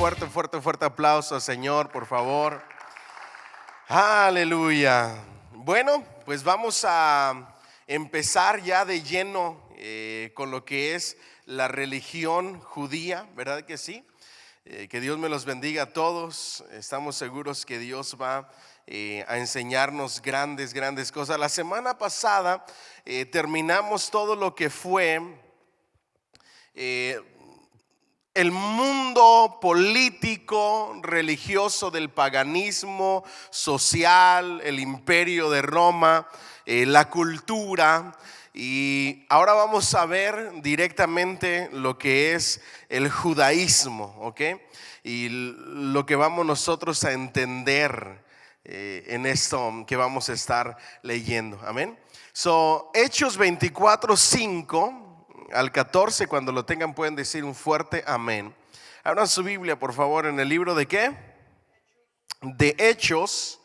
fuerte aplauso al Señor, por favor. Aleluya. Bueno, pues vamos a empezar ya de lleno con lo que es la religión judía, ¿verdad que sí? Que Dios me los bendiga a todos. Estamos seguros que Dios va a enseñarnos grandes cosas. La semana pasada terminamos todo lo que fue el mundo político, religioso del paganismo, social, el imperio de Roma, la cultura. Y ahora vamos a ver directamente lo que es el judaísmo, ¿ok? Y lo que vamos nosotros a entender en esto que vamos a estar leyendo, amén. Hechos 24:5 al 14, cuando lo tengan pueden decir un fuerte amén. Abran su Biblia, por favor, en el libro de ¿qué? De Hechos,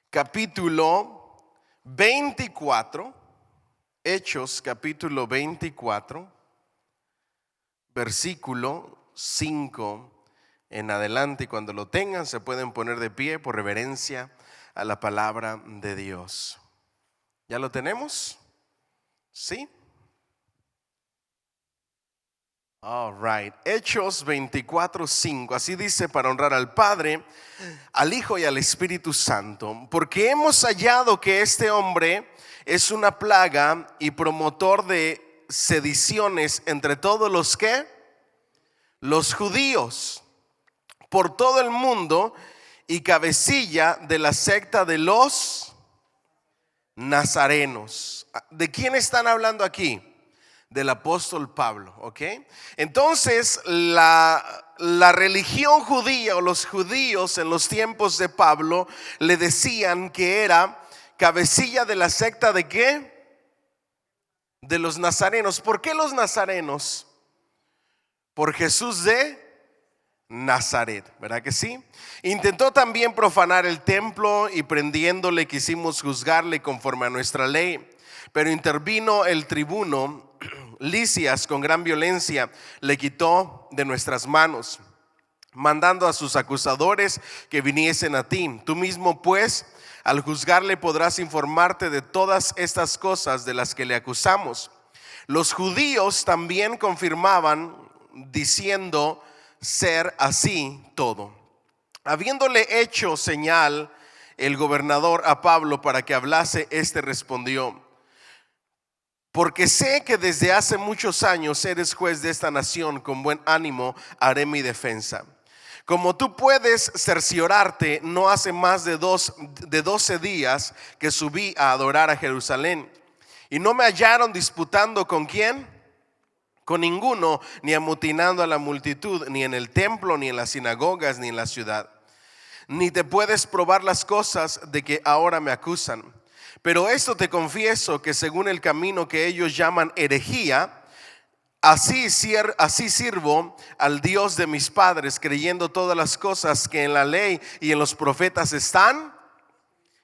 capítulo 24. Hechos, capítulo 24, versículo 5 en adelante. Cuando lo tengan se pueden poner de pie por reverencia a la palabra de Dios. ¿Ya lo tenemos? ¿Sí? All right. Hechos 24:5. Así dice: para honrar al Padre, al Hijo y al Espíritu Santo, porque hemos hallado que este hombre es una plaga y promotor de sediciones entre todos los judíos por todo el mundo, y cabecilla de la secta de los nazarenos. ¿De quién están hablando aquí? Del apóstol Pablo, ¿ok? Entonces la religión judía o los judíos en los tiempos de Pablo le decían que era cabecilla de la secta ¿de qué? De los nazarenos. ¿Por qué los nazarenos? Por Jesús de Nazaret, ¿verdad que sí? Intentó también profanar el templo y prendiéndole quisimos juzgarle conforme a nuestra ley, pero intervino el tribuno Lisias con gran violencia, le quitó de nuestras manos, mandando a sus acusadores que viniesen a ti. Tú mismo pues al juzgarle podrás informarte de todas estas cosas de las que le acusamos. Los judíos también confirmaban diciendo ser así todo. Habiéndole hecho señal el gobernador a Pablo para que hablase, este respondió: porque sé que desde hace muchos años eres juez de esta nación, con buen ánimo haré mi defensa. Como tú puedes cerciorarte, no hace más de 12 días que subí a adorar a Jerusalén, y no me hallaron disputando ¿con quién? Con ninguno, ni amotinando a la multitud, ni en el templo, ni en las sinagogas, ni en la ciudad. Ni te puedes probar las cosas de que ahora me acusan. Pero esto te confieso, que según el camino que ellos llaman herejía, así sirvo al Dios de mis padres, creyendo todas las cosas que en la ley y en los profetas están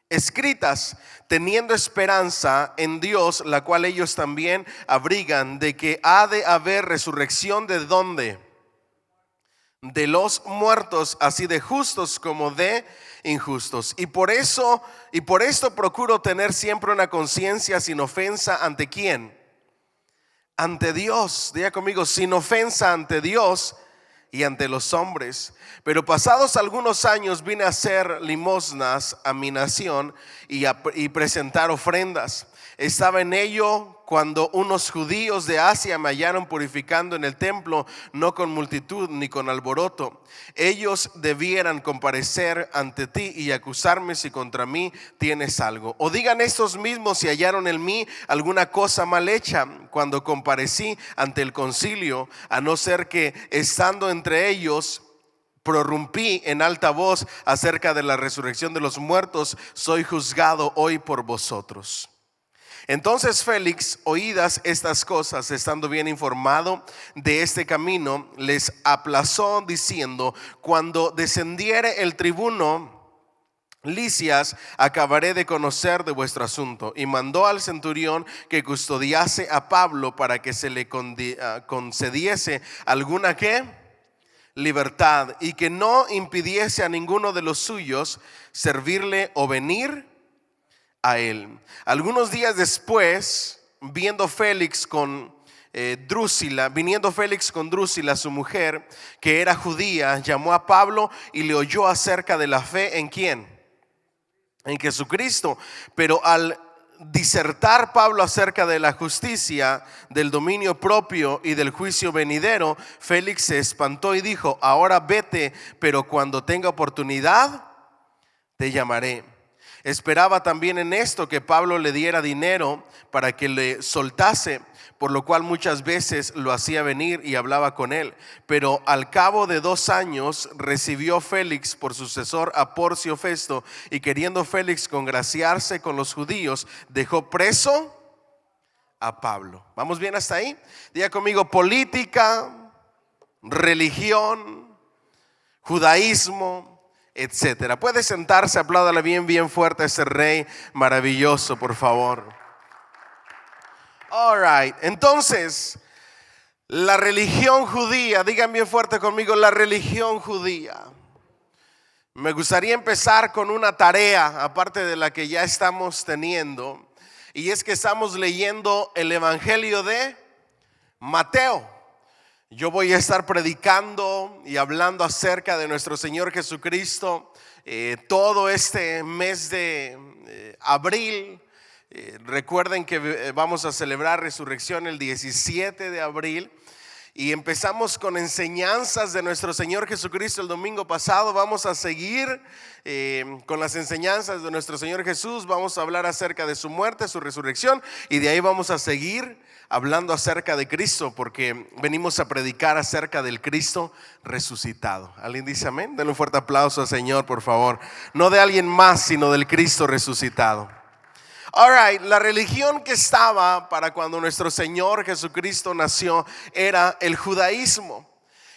escritas, teniendo esperanza en Dios, la cual ellos también abrigan, de que ha de haber resurrección de ¿dónde? De los muertos, así de justos como de injustos. Y por esto procuro tener siempre una conciencia sin ofensa. ¿Ante quién? Ante Dios. Diga conmigo: sin ofensa ante Dios y ante los hombres. Pero pasados algunos años vine a hacer limosnas a mi nación y presentar ofrendas. Estaba en ello cuando unos judíos de Asia me hallaron purificando en el templo, no con multitud ni con alboroto. Ellos debieran comparecer ante ti y acusarme si contra mí tienes algo. O digan estos mismos si hallaron en mí alguna cosa mal hecha cuando comparecí ante el concilio, a no ser que estando entre ellos prorrumpí en alta voz acerca de la resurrección de los muertos. Soy juzgado hoy por vosotros. Entonces Félix, oídas estas cosas, estando bien informado de este camino, les aplazó diciendo: cuando descendiere el tribuno Lisias, acabaré de conocer de vuestro asunto. Y mandó al centurión que custodiase a Pablo para que se le concediese alguna ¿qué? libertad y que no impidiese a ninguno de los suyos servirle o venir a él. Algunos días después, viniendo Félix con Drusila, su mujer, que era judía, llamó a Pablo y le oyó acerca de la fe en ¿quién? En Jesucristo. Pero al disertar Pablo acerca de la justicia, del dominio propio y del juicio venidero, Félix se espantó y dijo: ahora vete, pero cuando tenga oportunidad te llamaré. Esperaba también en esto que Pablo le diera dinero para que le soltase, por lo cual muchas veces lo hacía venir y hablaba con él. Pero al cabo de 2 años recibió Félix por sucesor a Porcio Festo, y queriendo Félix congraciarse con los judíos, dejó preso a Pablo. ¿Vamos bien hasta ahí? Diga conmigo: política, religión, judaísmo, etcétera. Puede sentarse, apláudale bien fuerte a ese rey maravilloso, por favor. All right, entonces, la religión judía, digan bien fuerte conmigo, la religión judía. Me gustaría empezar con una tarea, aparte de la que ya estamos teniendo, y es que estamos leyendo el Evangelio de Mateo. Yo voy a estar predicando y hablando acerca de nuestro Señor Jesucristo todo este mes de abril. Recuerden que vamos a celebrar resurrección el 17 de abril. Y empezamos con enseñanzas de nuestro Señor Jesucristo el domingo pasado. Vamos a seguir con las enseñanzas de nuestro Señor Jesús. Vamos a hablar acerca de su muerte, su resurrección, y de ahí vamos a seguir hablando acerca de Cristo, porque venimos a predicar acerca del Cristo resucitado. ¿Alguien dice amén? Denle un fuerte aplauso al Señor, por favor. No de alguien más, sino del Cristo resucitado. All right, la religión que estaba para cuando nuestro Señor Jesucristo nació era el judaísmo.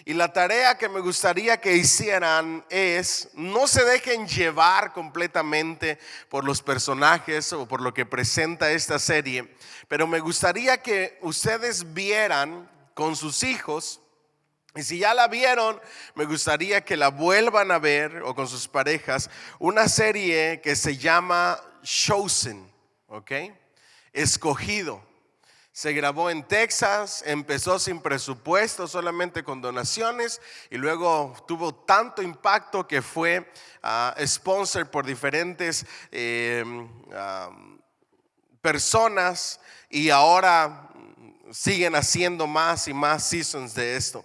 Y la tarea que me gustaría que hicieran es: no se dejen llevar completamente por los personajes o por lo que presenta esta serie, pero me gustaría que ustedes vieran con sus hijos. Y si ya la vieron, me gustaría que la vuelvan a ver, o con sus parejas, una serie que se llama Chosen. ¿Ok? Escogido. Se grabó en Texas, empezó sin presupuesto, solamente con donaciones, y luego tuvo tanto impacto que fue sponsored por diferentes personas, y ahora siguen haciendo más y más seasons de esto.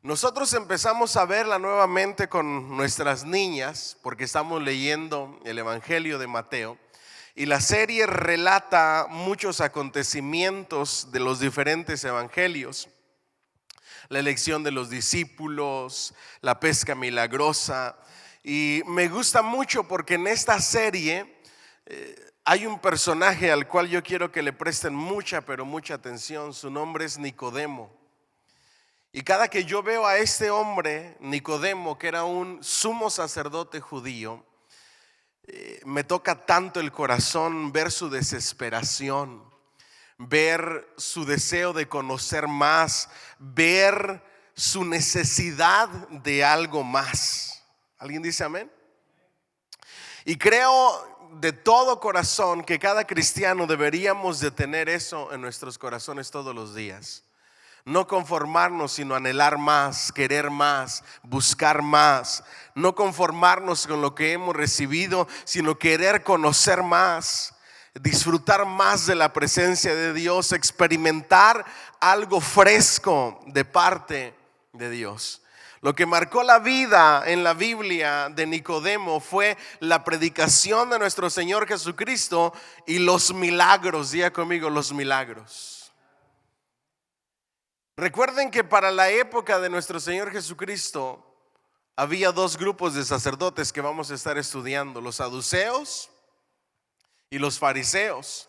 Nosotros empezamos a verla nuevamente con nuestras niñas porque estamos leyendo el Evangelio de Mateo. Y la serie relata muchos acontecimientos de los diferentes evangelios: la elección de los discípulos, la pesca milagrosa. Y me gusta mucho porque en esta serie hay un personaje al cual yo quiero que le presten mucha, pero mucha atención. Su nombre es Nicodemo. Y cada que yo veo a este hombre, Nicodemo, que era un sumo sacerdote judío, me toca tanto el corazón ver su desesperación, ver su deseo de conocer más, ver su necesidad de algo más. ¿Alguien dice amén? Y creo de todo corazón que cada cristiano deberíamos de tener eso en nuestros corazones todos los días. No conformarnos, sino anhelar más, querer más, buscar más. No conformarnos con lo que hemos recibido, sino querer conocer más, disfrutar más de la presencia de Dios, experimentar algo fresco de parte de Dios. Lo que marcó la vida en la Biblia de Nicodemo fue la predicación de nuestro Señor Jesucristo y los milagros. Diga conmigo: los milagros. Recuerden que para la época de nuestro Señor Jesucristo había 2 grupos de sacerdotes que vamos a estar estudiando: los saduceos y los fariseos.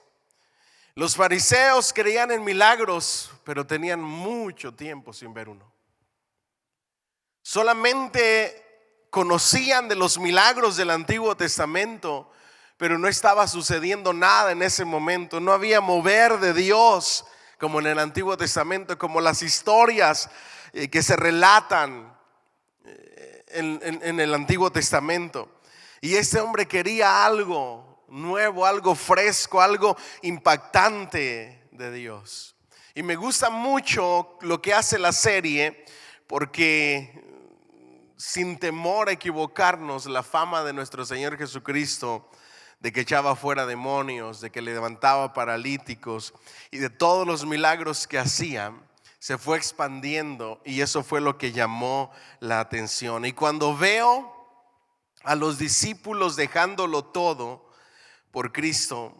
Los fariseos creían en milagros, pero tenían mucho tiempo sin ver uno. Solamente conocían de los milagros del Antiguo Testamento, pero no estaba sucediendo nada en ese momento. No había mover de Dios como en el Antiguo Testamento, como las historias que se relatan en el Antiguo Testamento. Y este hombre quería algo nuevo, algo fresco, algo impactante de Dios. Y me gusta mucho lo que hace la serie, porque sin temor a equivocarnos, la fama de nuestro Señor Jesucristo, de que echaba fuera demonios, de que levantaba paralíticos y de todos los milagros que hacía, se fue expandiendo, y eso fue lo que llamó la atención. Y cuando veo a los discípulos dejándolo todo por Cristo,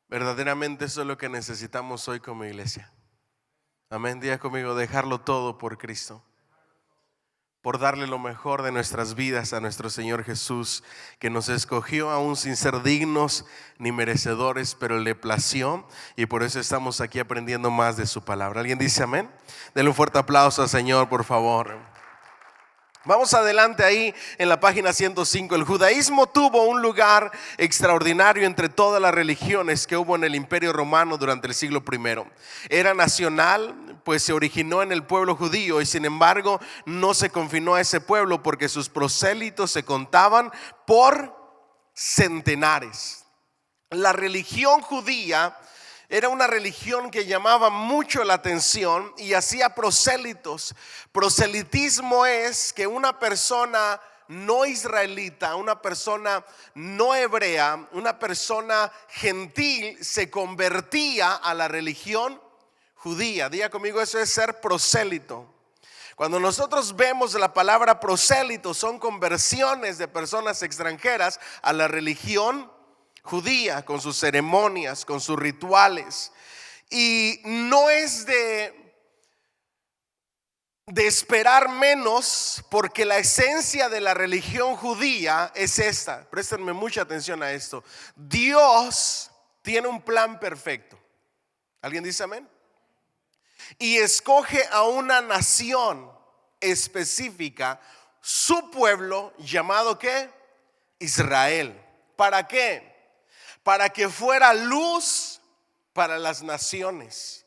verdaderamente eso es lo que necesitamos hoy como iglesia. Amén, diga conmigo, dejarlo todo por Cristo, por darle lo mejor de nuestras vidas a nuestro Señor Jesús, que nos escogió aún sin ser dignos ni merecedores, pero le plació, y por eso estamos aquí aprendiendo más de su palabra. ¿Alguien dice amén? Denle un fuerte aplauso al Señor, por favor. Vamos adelante ahí en la página 105. El judaísmo tuvo un lugar extraordinario entre todas las religiones que hubo en el Imperio Romano durante el siglo I. Era nacional, pues se originó en el pueblo judío, y sin embargo no se confinó a ese pueblo, porque sus prosélitos se contaban por centenares. La religión judía era una religión que llamaba mucho la atención y hacía prosélitos. Proselitismo es que una persona no israelita, una persona no hebrea, una persona gentil se convertía a la religión judía. Diga conmigo, eso es ser prosélito. Cuando nosotros vemos la palabra prosélito, son conversiones de personas extranjeras a la religión judía, con sus ceremonias, con sus rituales. Y no es de esperar menos, porque la esencia de la religión judía es esta. Préstenme mucha atención a esto. Dios tiene un plan perfecto. ¿Alguien dice amén? Y escoge a una nación específica, su pueblo, llamado ¿qué? Israel. ¿Para qué? Para que fuera luz para las naciones,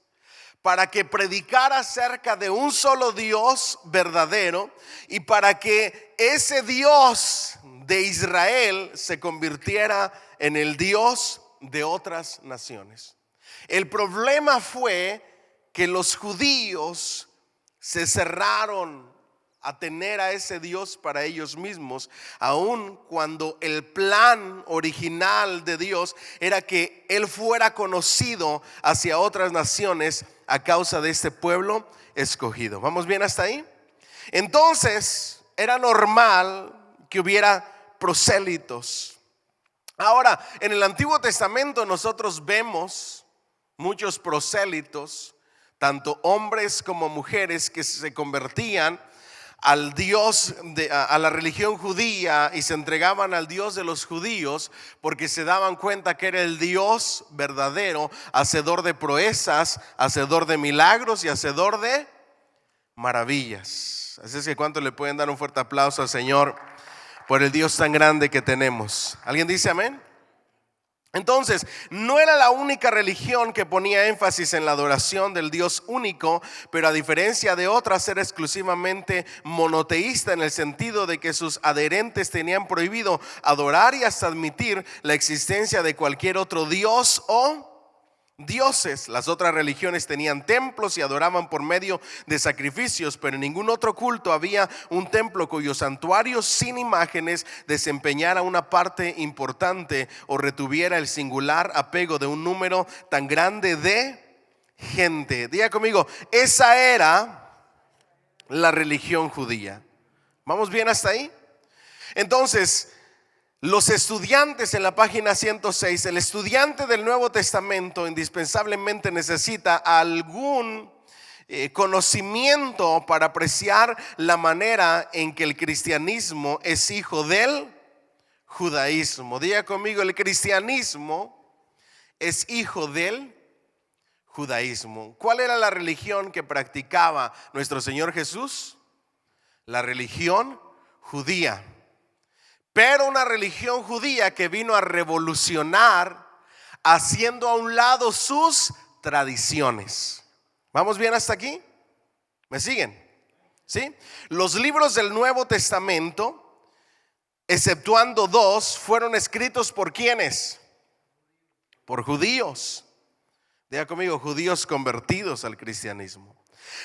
para que predicara acerca de un solo Dios verdadero, y para que ese Dios de Israel se convirtiera en el Dios de otras naciones. El problema fue que los judíos se cerraron a tener a ese Dios para ellos mismos, aun cuando el plan original de Dios era que Él fuera conocido hacia otras naciones a causa de este pueblo escogido. ¿Vamos bien hasta ahí? Entonces era normal que hubiera prosélitos. Ahora, en el Antiguo Testamento nosotros vemos muchos prosélitos, tanto hombres como mujeres, que se convertían al Dios a la religión judía y se entregaban al Dios de los judíos, porque se daban cuenta que era el Dios verdadero, hacedor de proezas, hacedor de milagros y hacedor de maravillas. Así es que ¿cuánto le pueden dar un fuerte aplauso al Señor por el Dios tan grande que tenemos? ¿Alguien dice amén? Entonces, no era la única religión que ponía énfasis en la adoración del Dios único, pero a diferencia de otras, era exclusivamente monoteísta, en el sentido de que sus adherentes tenían prohibido adorar y hasta admitir la existencia de cualquier otro Dios o dioses. Las otras religiones tenían templos y adoraban por medio de sacrificios, pero en ningún otro culto había un templo cuyo santuario sin imágenes desempeñara una parte importante o retuviera el singular apego de un número tan grande de gente. Diga conmigo, esa era la religión judía. ¿Vamos bien hasta ahí? Entonces, los estudiantes en la página 106, el estudiante del Nuevo Testamento indispensablemente necesita algún conocimiento para apreciar la manera en que el cristianismo es hijo del judaísmo. Diga conmigo, el cristianismo es hijo del judaísmo. ¿Cuál era la religión que practicaba nuestro Señor Jesús? La religión judía. Pero una religión judía que vino a revolucionar, haciendo a un lado sus tradiciones. ¿Vamos bien hasta aquí? ¿Me siguen? ¿Sí? Los libros del Nuevo Testamento, exceptuando dos, fueron escritos por ¿quiénes? Por judíos. Diga conmigo, judíos convertidos al cristianismo.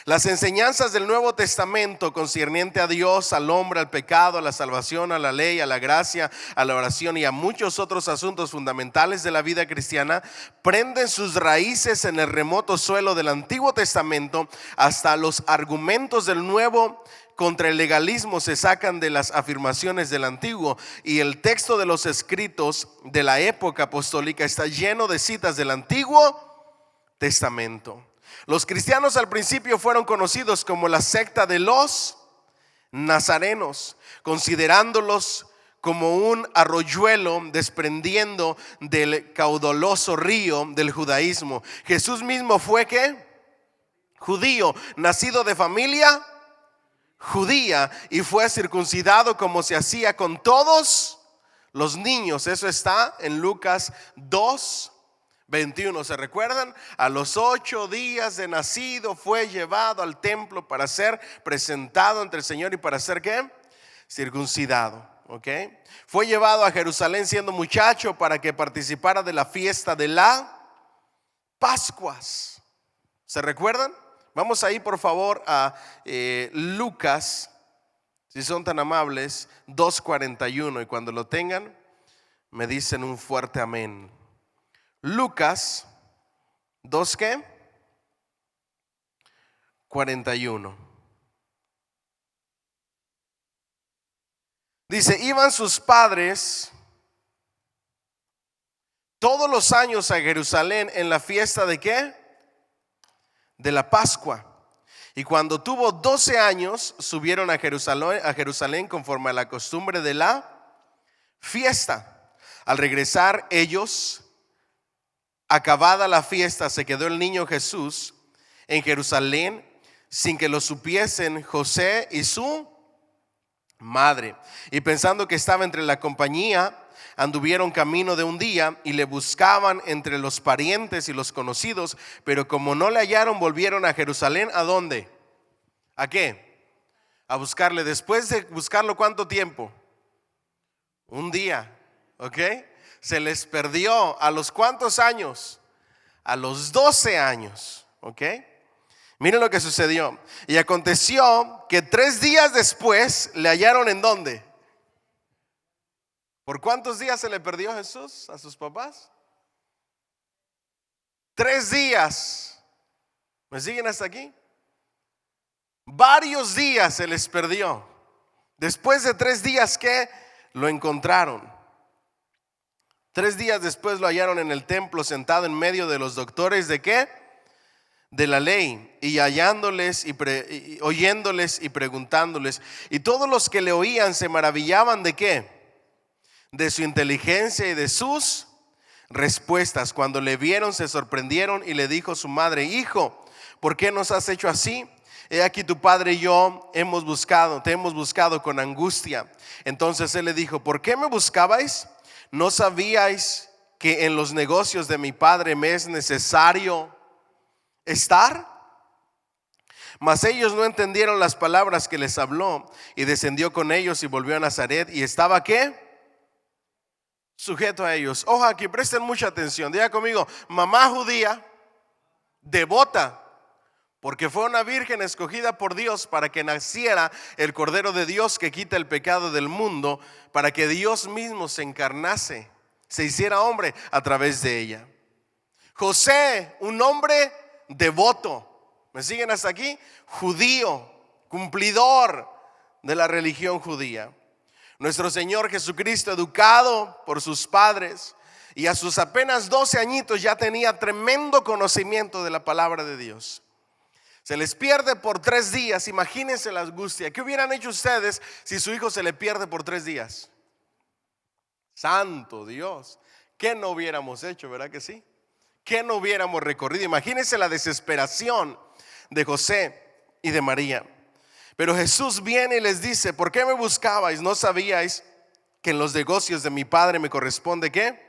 Las enseñanzas del Nuevo Testamento concerniente a Dios, al hombre, al pecado, a la salvación, a la ley, a la gracia, a la oración y a muchos otros asuntos fundamentales de la vida cristiana prenden sus raíces en el remoto suelo del Antiguo Testamento. Hasta los argumentos del Nuevo contra el legalismo se sacan de las afirmaciones del Antiguo, y el texto de los escritos de la época apostólica está lleno de citas del Antiguo Testamento. Los cristianos al principio fueron conocidos como la secta de los nazarenos, considerándolos como un arroyuelo desprendiendo del caudaloso río del judaísmo. Jesús mismo fue ¿qué? Judío, nacido de familia judía, y fue circuncidado como se hacía con todos los niños. Eso está en Lucas 2:21. ¿Se recuerdan? A los 8 días de nacido fue llevado al templo para ser presentado ante el Señor y para ser ¿qué? Circuncidado. ¿Ok? Fue llevado a Jerusalén siendo muchacho para que participara de la fiesta de la Pascuas. ¿Se recuerdan? Vamos ahí por favor a Lucas, si son tan amables, 2:41, y cuando lo tengan me dicen un fuerte amén. Lucas 2 ¿qué? 41. Dice: iban sus padres todos los años a Jerusalén en la fiesta de ¿qué? De la Pascua. Y cuando tuvo 12 años subieron a Jerusalén conforme a la costumbre de la fiesta. Al regresar ellos, acabada la fiesta, se quedó el niño Jesús en Jerusalén sin que lo supiesen José y su madre. Y pensando que estaba entre la compañía, anduvieron camino de un día y le buscaban entre los parientes y los conocidos, pero como no le hallaron, volvieron a Jerusalén. ¿A dónde? ¿A qué? A buscarle. Después de buscarlo, ¿cuánto tiempo? Un día. ¿Ok? Se les perdió. ¿A los cuántos años? A los 12 años. ¿Ok? Miren lo que sucedió. Y aconteció que 3 días después le hallaron ¿en dónde? ¿Por cuántos días se le perdió Jesús a sus papás? 3 días. ¿Me siguen hasta aquí? Varios días se les perdió. Después de 3 días que lo encontraron. 3 días después lo hallaron en el templo sentado en medio de los doctores ¿de qué? De la ley, y hallándoles y oyéndoles y preguntándoles. Y todos los que le oían se maravillaban ¿de qué? De su inteligencia y de sus respuestas. Cuando le vieron se sorprendieron, y le dijo su madre: hijo, ¿por qué nos has hecho así? He aquí tu padre y yo te hemos buscado con angustia. Entonces él le dijo: ¿por qué me buscabais? ¿No sabíais que en los negocios de mi padre me es necesario estar? Mas ellos no entendieron las palabras que les habló, y descendió con ellos y volvió a Nazaret, y estaba ¿qué? Sujeto a ellos. Ojo aquí, presten mucha atención. Diga conmigo: mamá judía, devota, porque fue una virgen escogida por Dios para que naciera el Cordero de Dios que quita el pecado del mundo, para que Dios mismo se encarnase, se hiciera hombre a través de ella. José, un hombre devoto. ¿Me siguen hasta aquí? Judío, cumplidor de la religión judía. Nuestro Señor Jesucristo, educado por sus padres, y a sus apenas 12 añitos ya tenía tremendo conocimiento de la palabra de Dios. Se les pierde por 3 días. Imagínense la angustia. ¿Qué hubieran hecho ustedes si su hijo se le pierde por 3 días? Santo Dios, ¿qué no hubiéramos hecho? ¿Verdad que sí? ¿Qué no hubiéramos recorrido? Imagínense la desesperación de José y de María. Pero Jesús viene y les dice: ¿por qué me buscabais? ¿No sabíais que en los negocios de mi Padre me corresponde qué?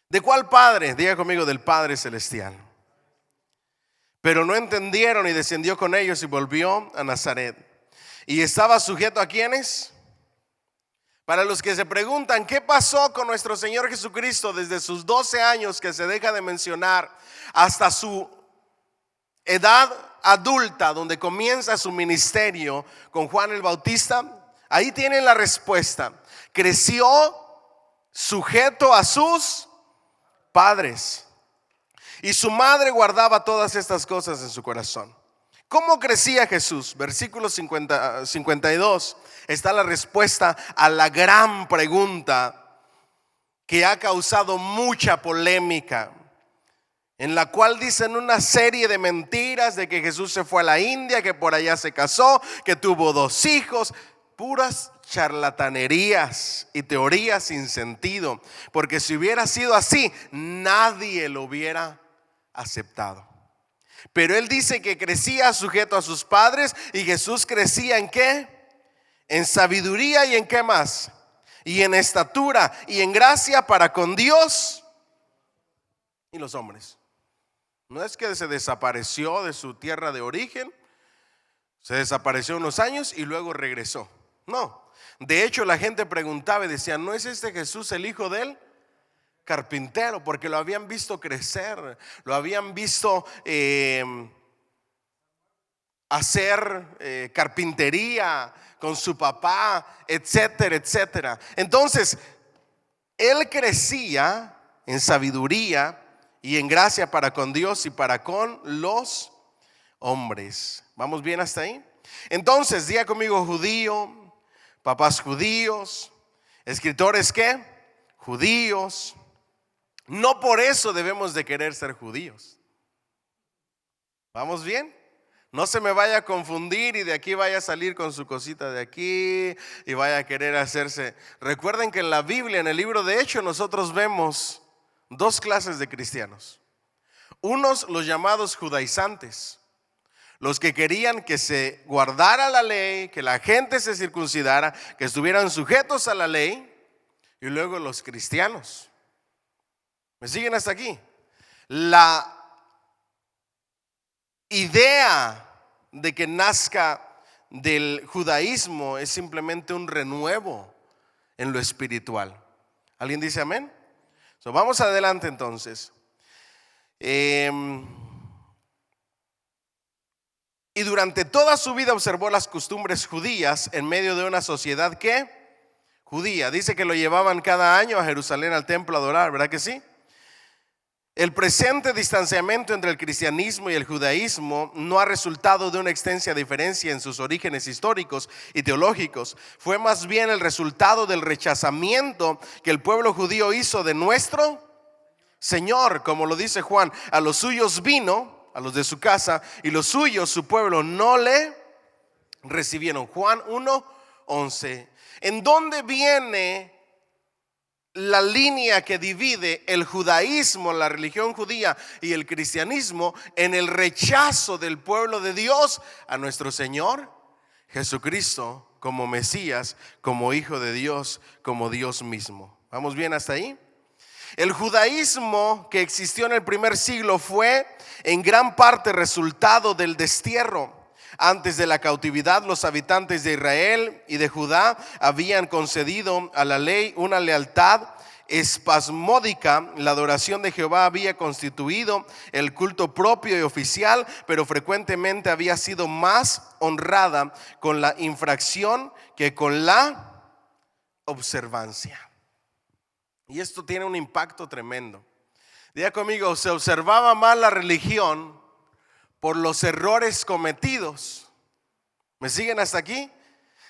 ¿De cuál Padre? Diga conmigo: del Padre Celestial. Pero no entendieron y descendió con ellos y volvió a Nazaret. Y estaba sujeto a ¿quiénes? Para los que se preguntan qué pasó con nuestro Señor Jesucristo desde sus 12 años que se deja de mencionar hasta su edad adulta, donde comienza su ministerio con Juan el Bautista, ahí tienen la respuesta. Creció sujeto a sus padres, y su madre guardaba todas estas cosas en su corazón. ¿Cómo crecía Jesús? Versículo 52 está la respuesta a la gran pregunta que ha causado mucha polémica, en la cual dicen una serie de mentiras de que Jesús se fue a la India, que por allá se casó, que tuvo 2 hijos. Puras charlatanerías y teorías sin sentido, porque si hubiera sido así, nadie lo hubiera aceptado. Pero él dice que crecía sujeto a sus padres, y Jesús crecía ¿en qué? En sabiduría, y ¿en qué más? Y en estatura y en gracia para con Dios y los hombres. No es que se desapareció de su tierra de origen, se desapareció unos años y luego regresó. No, de hecho la gente preguntaba y decía, ¿no es este Jesús el hijo del carpintero? Porque lo habían visto crecer, lo habían visto hacer carpintería con su papá, etcétera, etcétera. Entonces, él crecía en sabiduría y en gracia para con Dios y para con los hombres. ¿Vamos bien hasta ahí? Entonces, diga conmigo: judío, papás judíos, escritores ¿qué? Judíos. No por eso debemos de querer ser judíos. ¿Vamos bien? No se me vaya a confundir y de aquí vaya a salir con su cosita de aquí y vaya a querer hacerse. Recuerden que en la Biblia, en el libro de Hechos, nosotros vemos 2 clases de cristianos. Unos, los llamados judaizantes, los que querían que se guardara la ley, que la gente se circuncidara, que estuvieran sujetos a la ley. Y luego los cristianos. ¿Me siguen hasta aquí? La idea de que nazca del judaísmo es simplemente un renuevo en lo espiritual. ¿Alguien dice amén? Vamos adelante entonces. Y durante toda su vida observó las costumbres judías en medio de una sociedad que judía. Dice que lo llevaban cada año a Jerusalén al templo a adorar, ¿verdad que sí? El presente distanciamiento entre el cristianismo y el judaísmo no ha resultado de una extensa diferencia en sus orígenes históricos y teológicos. Fue más bien el resultado del rechazamiento que el pueblo judío hizo de nuestro Señor. Como lo dice Juan, a los suyos vino, a los de su casa, y los suyos, su pueblo, no le recibieron. Juan 1:11. ¿En dónde viene la línea que divide el judaísmo, la religión judía, y el cristianismo? En el rechazo del pueblo de Dios a nuestro Señor Jesucristo como Mesías, como Hijo de Dios, como Dios mismo. ¿Vamos bien hasta ahí? El judaísmo que existió en el primer siglo fue en gran parte resultado del destierro. Antes de la cautividad, los habitantes de Israel y de Judá habían concedido a la ley una lealtad espasmódica. La adoración de Jehová había constituido el culto propio y oficial, pero frecuentemente había sido más honrada con la infracción que con la observancia. Y esto tiene un impacto tremendo. Diga conmigo: se observaba mal la religión por los errores cometidos. ¿Me siguen hasta aquí?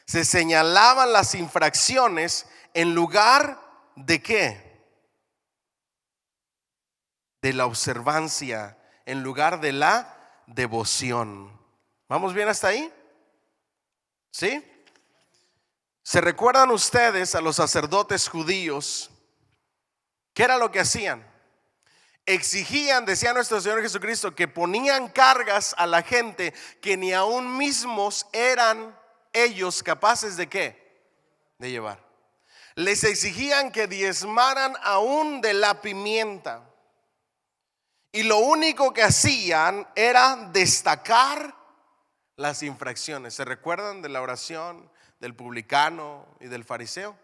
Se señalaban las infracciones en lugar de ¿qué? De la observancia, en lugar de la devoción. ¿Vamos bien hasta ahí? ¿Sí? ¿Se recuerdan ustedes a los sacerdotes judíos? ¿Qué era lo que hacían? Exigían, decía nuestro Señor Jesucristo, que ponían cargas a la gente que ni aún mismos eran ellos capaces de ¿qué? De llevar. Les exigían que diezmaran aún de la pimienta. Y lo único que hacían era destacar las infracciones. ¿Se recuerdan de la oración del publicano y del fariseo?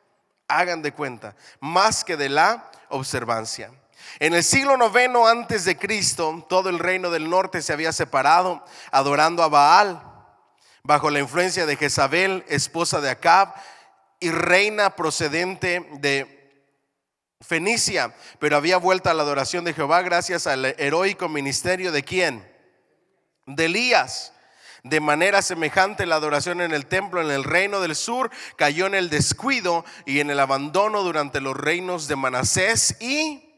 Hagan de cuenta, más que de la observancia. En el siglo noveno antes de Cristo, todo el reino del norte se había separado, adorando a Baal, bajo la influencia de Jezabel, esposa de Acab y reina procedente de Fenicia, pero había vuelto a la adoración de Jehová gracias al heroico ministerio ¿de quién? De Elías. De manera semejante, la adoración en el templo en el reino del sur cayó en el descuido y en el abandono durante los reinos de Manasés y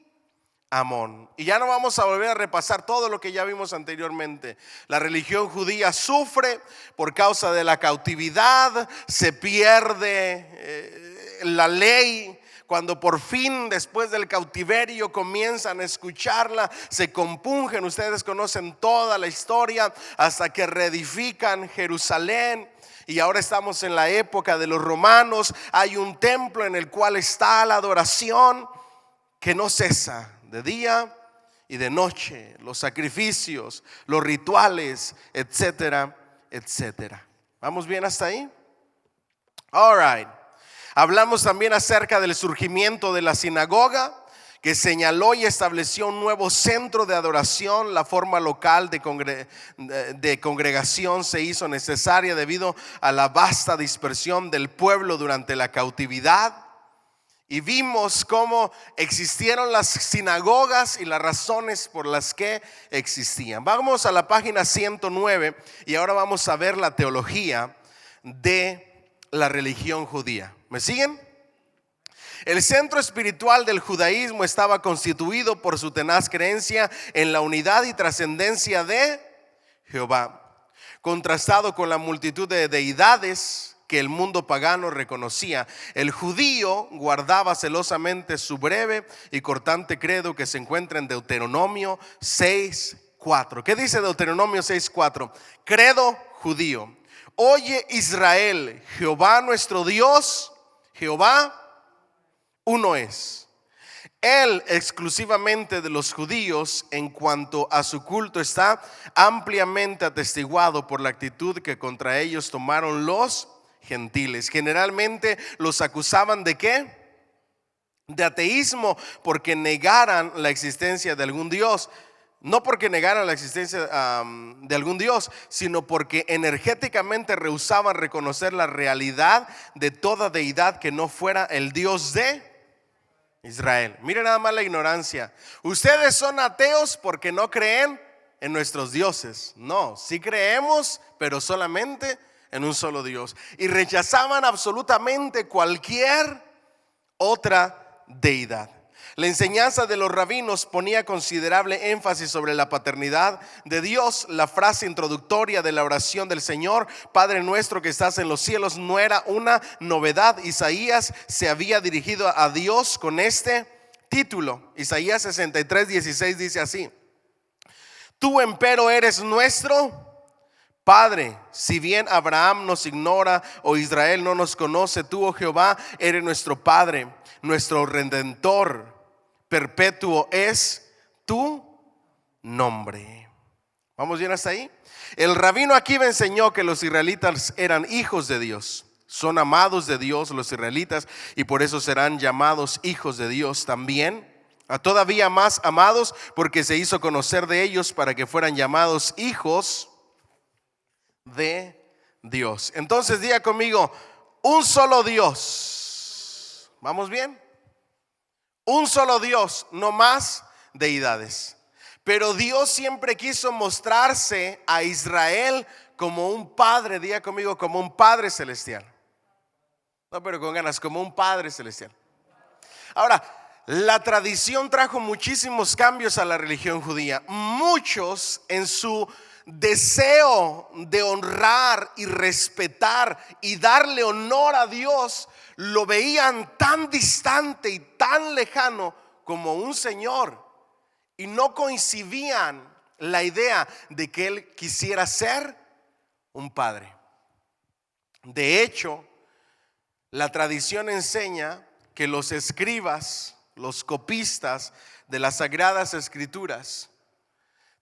Amón. Y ya no vamos a volver a repasar todo lo que ya vimos anteriormente. La religión judía sufre por causa de la cautividad, se pierde la ley. Cuando por fin después del cautiverio comienzan a escucharla, se compungen, ustedes conocen toda la historia, hasta que reedifican Jerusalén. Y ahora estamos en la época de los romanos. Hay un templo en el cual está la adoración que no cesa de día y de noche, los sacrificios, los rituales, etcétera, etcétera. ¿Vamos bien hasta ahí? All right. Hablamos también acerca del surgimiento de la sinagoga, que señaló y estableció un nuevo centro de adoración. La forma local de congregación se hizo necesaria debido a la vasta dispersión del pueblo durante la cautividad. Y vimos cómo existieron las sinagogas y las razones por las que existían. Vamos a la página 109 y ahora vamos a ver la teología de la religión judía. ¿Me siguen? El centro espiritual del judaísmo estaba constituido por su tenaz creencia en la unidad y trascendencia de Jehová, contrastado con la multitud de deidades que el mundo pagano reconocía. El judío guardaba celosamente su breve y cortante credo que se encuentra en Deuteronomio 6:4. ¿Qué dice Deuteronomio 6:4? Credo judío: oye Israel, Jehová nuestro Dios, Jehová uno es. Él exclusivamente de los judíos en cuanto a su culto está ampliamente atestiguado por la actitud que contra ellos tomaron los gentiles. Generalmente los acusaban ¿de qué? De ateísmo, porque negaran la existencia de algún Dios. No porque negaran la existencia de algún Dios, sino porque energéticamente rehusaban reconocer la realidad de toda deidad que no fuera el Dios de Israel. Miren nada más la ignorancia. Ustedes son ateos porque no creen en nuestros dioses. No, sí creemos, pero solamente en un solo Dios. Y rechazaban absolutamente cualquier otra deidad. La enseñanza de los rabinos ponía considerable énfasis sobre la paternidad de Dios. La frase introductoria de la oración del Señor, Padre nuestro que estás en los cielos, no era una novedad. Isaías se había dirigido a Dios con este título. Isaías 63:16 dice así: tú empero eres nuestro Padre. Si bien Abraham nos ignora o Israel no nos conoce, tú, oh Jehová, eres nuestro Padre, nuestro Redentor. Perpetuo es tu nombre. ¿Vamos bien hasta ahí? El rabino aquí me enseñó que los israelitas eran hijos de Dios. Son amados de Dios los israelitas y por eso serán llamados hijos de Dios también. A todavía más amados porque se hizo conocer de ellos para que fueran llamados hijos de Dios. Entonces diga conmigo: un solo Dios. ¿Vamos bien? Un solo Dios, no más deidades. Pero Dios siempre quiso mostrarse a Israel como un padre. Diga conmigo: como un padre celestial. No, pero con ganas, como un padre celestial. Ahora, la tradición trajo muchísimos cambios a la religión judía. Muchos en su deseo de honrar y respetar y darle honor a Dios lo veían tan distante y tan lejano como un señor, y no concibían la idea de que él quisiera ser un padre. De hecho, la tradición enseña que los escribas, los copistas de las Sagradas Escrituras,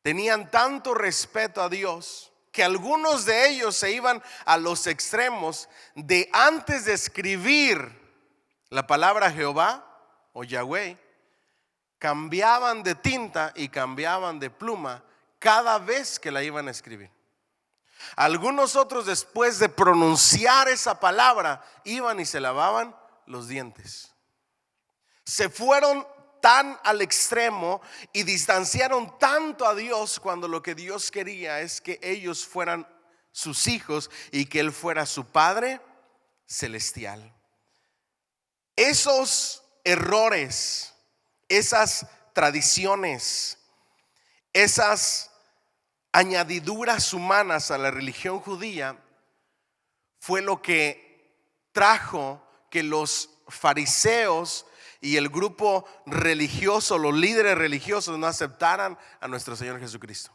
tenían tanto respeto a Dios que algunos de ellos se iban a los extremos de, antes de escribir la palabra Jehová o Yahweh, cambiaban de tinta y cambiaban de pluma cada vez que la iban a escribir. Algunos otros, después de pronunciar esa palabra, iban y se lavaban los dientes. Se fueron tan al extremo y distanciaron tanto a Dios, cuando lo que Dios quería es que ellos fueran sus hijos y que Él fuera su Padre celestial. Esos errores, esas tradiciones, esas añadiduras humanas a la religión judía fue lo que trajo que los fariseos y el grupo religioso, los líderes religiosos, no aceptaran a nuestro Señor Jesucristo.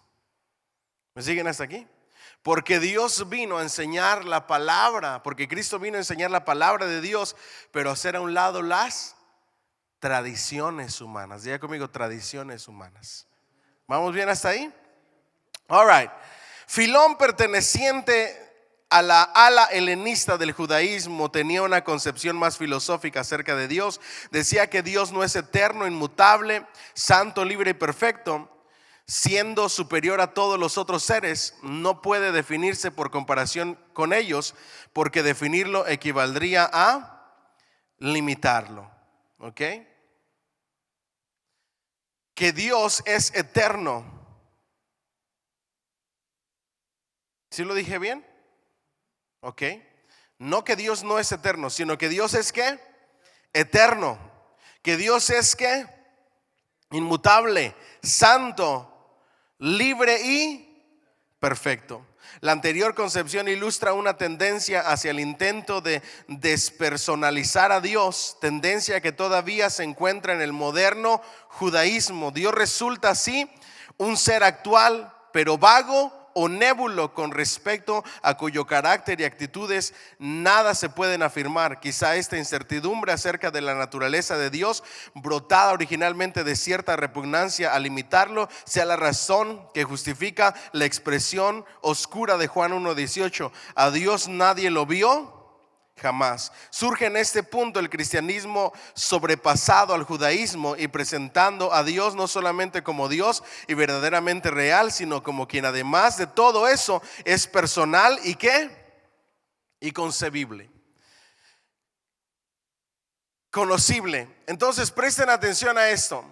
¿Me siguen hasta aquí? Porque Dios vino a enseñar la palabra, porque Cristo vino a enseñar la palabra de Dios, pero hacer a un lado las tradiciones humanas. Diga conmigo, tradiciones humanas. ¿Vamos bien hasta ahí? All right. Filón, perteneciente a la ala helenista del judaísmo, tenía una concepción más filosófica acerca de Dios. Decía que Dios no es eterno, inmutable, santo, libre y perfecto. Siendo superior a todos los otros seres, no puede definirse por comparación con ellos, porque definirlo equivaldría a limitarlo. ¿Ok? Que Dios es eterno. ¿Sí lo dije bien? Ok. No que Dios no es eterno, sino que Dios es ¿qué? Eterno. Que Dios es ¿qué? Inmutable, santo, libre y perfecto. La anterior concepción ilustra una tendencia hacia el intento de despersonalizar a Dios, tendencia que todavía se encuentra en el moderno judaísmo. Dios resulta así un ser actual, pero vago o nébulo con respecto a cuyo carácter y actitudes nada se pueden afirmar. Quizá esta incertidumbre acerca de la naturaleza de Dios, brotada originalmente de cierta repugnancia a limitarlo, sea la razón que justifica la expresión oscura de Juan 1:18: a Dios nadie lo vio jamás. Surge en este punto el cristianismo sobrepasado al judaísmo y presentando a Dios no solamente como Dios y verdaderamente real, sino como quien además de todo eso es personal y ¿qué? Y concebible, conocible. Entonces presten atención a esto.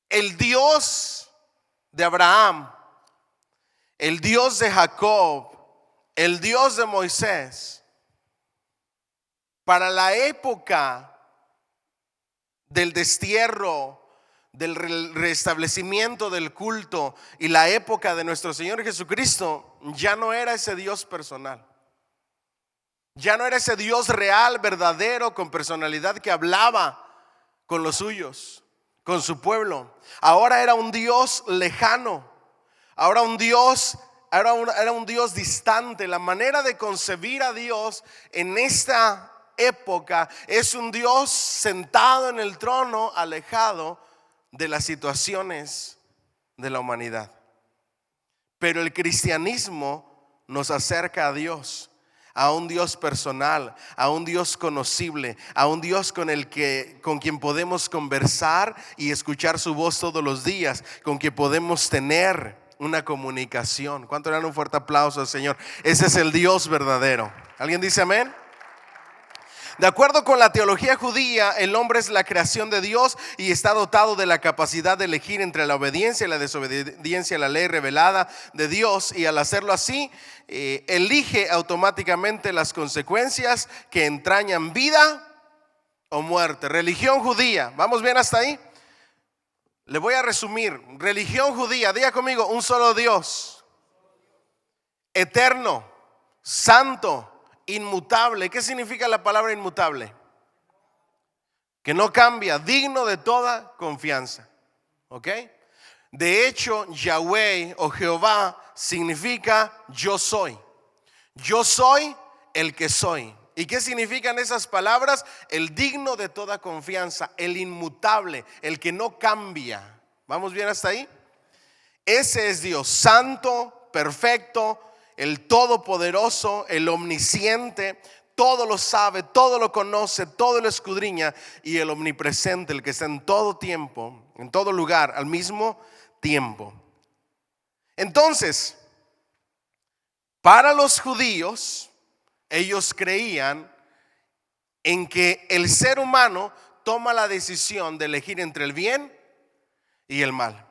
El Dios de Abraham, el Dios de Jacob, el Dios de Moisés, para la época del destierro, del restablecimiento del culto y la época de nuestro Señor Jesucristo, ya no era ese Dios personal. Ya no era ese Dios real, verdadero, con personalidad, que hablaba con los suyos, con su pueblo. Ahora era un Dios lejano. Ahora era un Dios distante. La manera de concebir a Dios en esta época es un Dios sentado en el trono, alejado de las situaciones de la humanidad. Pero el cristianismo nos acerca a Dios, a un Dios personal, a un Dios conocible, a un Dios con quien podemos conversar y escuchar su voz todos los días, con quien podemos tener una comunicación. ¿Cuánto le dan un fuerte aplauso al Señor? Ese es el Dios verdadero. ¿Alguien dice amén? De acuerdo con la teología judía, el hombre es la creación de Dios y está dotado de la capacidad de elegir entre la obediencia y la desobediencia a la ley revelada de Dios, y al hacerlo así, elige automáticamente las consecuencias que entrañan vida o muerte. Religión judía, ¿vamos bien hasta ahí? Le voy a resumir. Religión judía, diga conmigo: un solo Dios, eterno, santo, inmutable. ¿Qué significa la palabra inmutable? Que no cambia, digno de toda confianza. ¿Ok? De hecho, Yahweh o Jehová significa yo soy. Yo soy el que soy. ¿Y qué significan esas palabras? El digno de toda confianza, el inmutable, el que no cambia. ¿Vamos bien hasta ahí? Ese es Dios, santo, perfecto, el todopoderoso, el omnisciente, todo lo sabe, todo lo conoce, todo lo escudriña, y el omnipresente, el que está en todo tiempo, en todo lugar, al mismo tiempo. Entonces, para los judíos, ellos creían en que el ser humano toma la decisión de elegir entre el bien y el mal.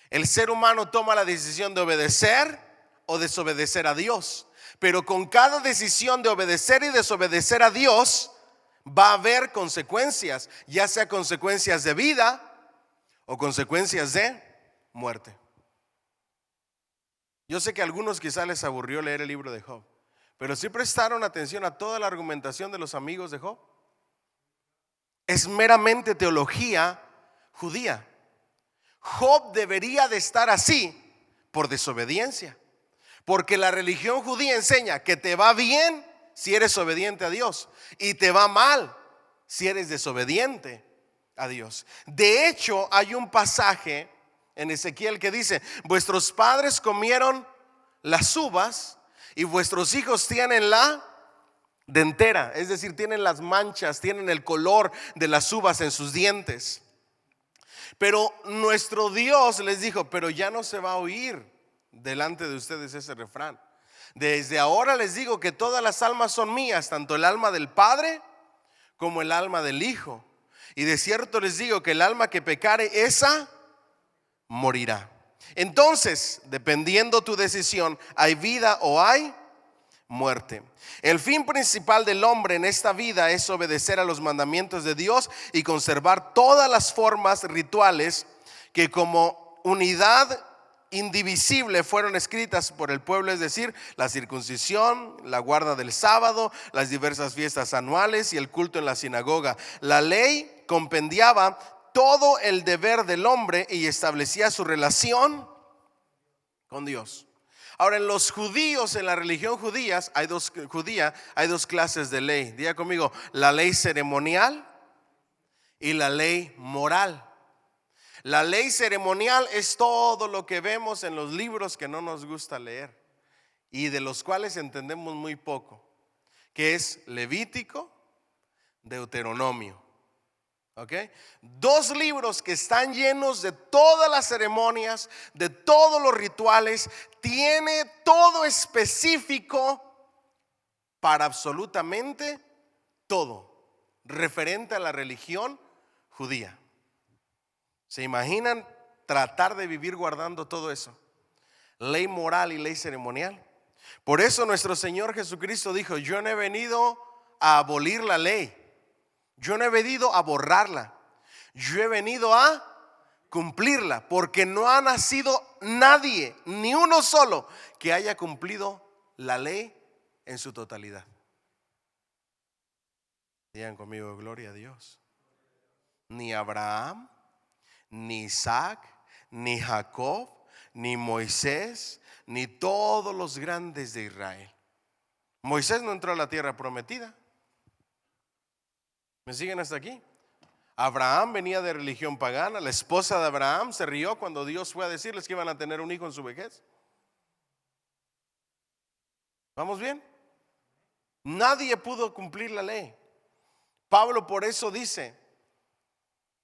El ser humano toma la decisión de obedecer o desobedecer a Dios. Pero con cada decisión de obedecer y desobedecer a Dios va a haber consecuencias, ya sea consecuencias de vida o consecuencias de muerte. Yo sé que a algunos quizás les aburrió leer el libro de Job, pero ¿sí prestaron atención a toda la argumentación de los amigos de Job? Es meramente teología judía. Job debería de estar así por desobediencia, porque la religión judía enseña que te va bien si eres obediente a Dios y te va mal si eres desobediente a Dios. De hecho, hay un pasaje en Ezequiel que dice: vuestros padres comieron las uvas y vuestros hijos tienen la dentera, es decir, tienen las manchas, tienen el color de las uvas en sus dientes. Pero nuestro Dios les dijo: pero ya no se va a oír delante de ustedes ese refrán. Desde ahora les digo que todas las almas son mías, tanto el alma del Padre como el alma del Hijo. Y de cierto les digo que el alma que pecare, esa morirá. Entonces, dependiendo tu decisión, hay vida o hay muerte. El fin principal del hombre en esta vida es obedecer a los mandamientos de Dios y conservar todas las formas rituales que como unidad indivisible fueron escritas por el pueblo, es decir, la circuncisión, la guarda del sábado, las diversas fiestas anuales y el culto en la sinagoga. La ley compendiaba todo el deber del hombre y establecía su relación con Dios. Ahora, en los judíos, en la religión judía, hay dos clases de ley. Diga conmigo: la ley ceremonial y la ley moral. La ley ceremonial es todo lo que vemos en los libros que no nos gusta leer y de los cuales entendemos muy poco, que es Levítico, Deuteronomio. ¿Ok? Dos libros que están llenos de todas las ceremonias, de todos los rituales. Tiene todo específico para absolutamente todo referente a la religión judía. ¿Se imaginan tratar de vivir guardando todo eso? Ley moral y ley ceremonial. Por eso nuestro Señor Jesucristo dijo: yo no he venido a abolir la ley, yo no he venido a borrarla, yo he venido a cumplirla, porque no ha nacido nadie, ni uno solo, que haya cumplido la ley en su totalidad. Digan conmigo: gloria a Dios. Ni Abraham, ni Isaac, ni Jacob, ni Moisés, ni todos los grandes de Israel. Moisés no entró a la tierra prometida. ¿Me siguen hasta aquí? Abraham venía de religión pagana. La esposa de Abraham se rió cuando Dios fue a decirles que iban a tener un hijo en su vejez. ¿Vamos bien? Nadie pudo cumplir la ley. Pablo por eso dice: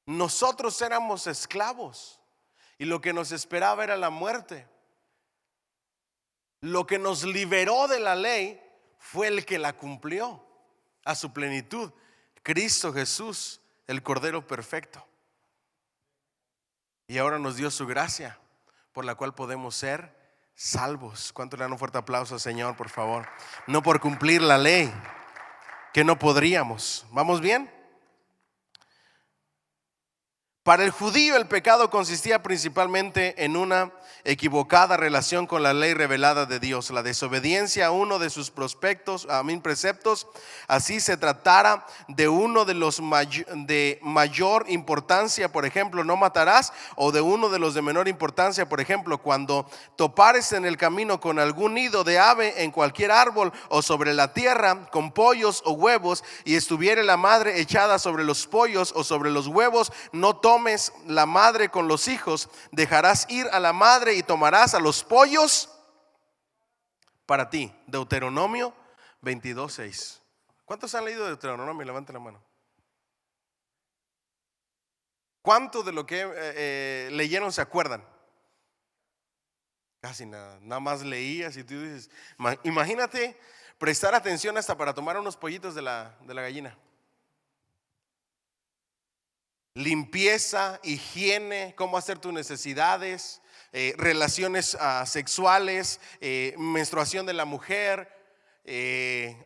nosotros éramos esclavos y lo que nos esperaba era la muerte. Lo que nos liberó de la ley fue el que la cumplió a su plenitud: Cristo Jesús, el Cordero perfecto. Y ahora nos dio su gracia, por la cual podemos ser salvos. ¿Cuánto le dan un fuerte aplauso al Señor, por favor? No por cumplir la ley, que no podríamos. ¿Vamos bien? Para el judío el pecado consistía principalmente en una equivocada relación con la ley revelada de Dios, la desobediencia a uno de sus preceptos, así se tratara de uno de los de mayor importancia, por ejemplo, no matarás, o de uno de los de menor importancia, por ejemplo, cuando topares en el camino con algún nido de ave en cualquier árbol o sobre la tierra con pollos o huevos, y estuviere la madre echada sobre los pollos o sobre los huevos, no tomes tomes la madre con los hijos, dejarás ir a la madre y tomarás a los pollos para ti. Deuteronomio 22:6. ¿Cuántos han leído Deuteronomio? Levanten la mano. ¿Cuánto de lo que leyeron se acuerdan? Casi nada. Nada más leías y tú dices, imagínate prestar atención hasta para tomar unos pollitos de la gallina. Limpieza, higiene, cómo hacer tus necesidades, relaciones sexuales, menstruación de la mujer,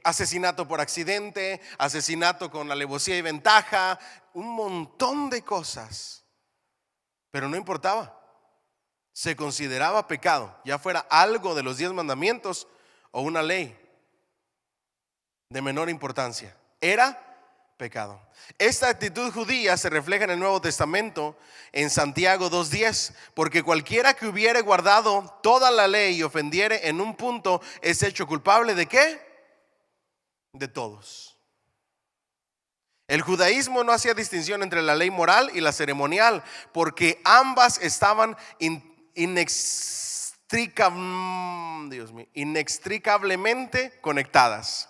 asesinato por accidente, asesinato con alevosía y ventaja, un montón de cosas. Pero no importaba, se consideraba pecado, ya fuera algo de los 10 mandamientos o una ley de menor importancia, era pecado. Esta actitud judía se refleja en el Nuevo Testamento en Santiago 2:10, porque cualquiera que hubiere guardado toda la ley y ofendiere en un punto es hecho culpable ¿de qué? De todos. El judaísmo no hacía distinción entre la ley moral y la ceremonial, porque ambas estaban inextricablemente conectadas.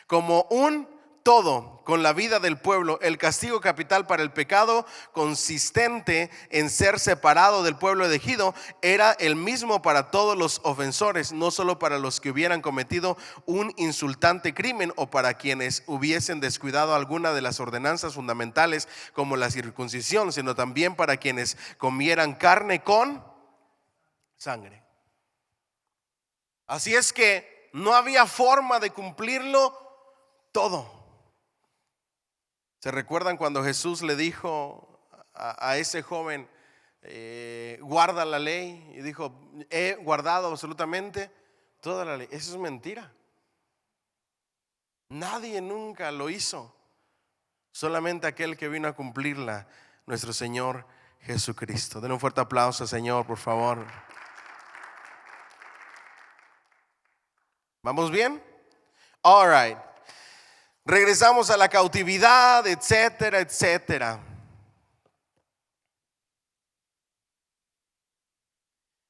Como un todo con la vida del pueblo, el castigo capital para el pecado consistente en ser separado del pueblo elegido era el mismo para todos los ofensores, no solo para los que hubieran cometido un insultante crimen o para quienes hubiesen descuidado alguna de las ordenanzas fundamentales como la circuncisión, sino también para quienes comieran carne con sangre. Así es que no había forma de cumplirlo todo. ¿Se recuerdan cuando Jesús le dijo a ese joven, guarda la ley? Y dijo, he guardado absolutamente toda la ley. Eso es mentira. Nadie nunca lo hizo. Solamente aquel que vino a cumplirla, nuestro Señor Jesucristo. Den un fuerte aplauso, Señor, por favor. ¿Vamos bien? All right. Regresamos a la cautividad, etcétera, etcétera.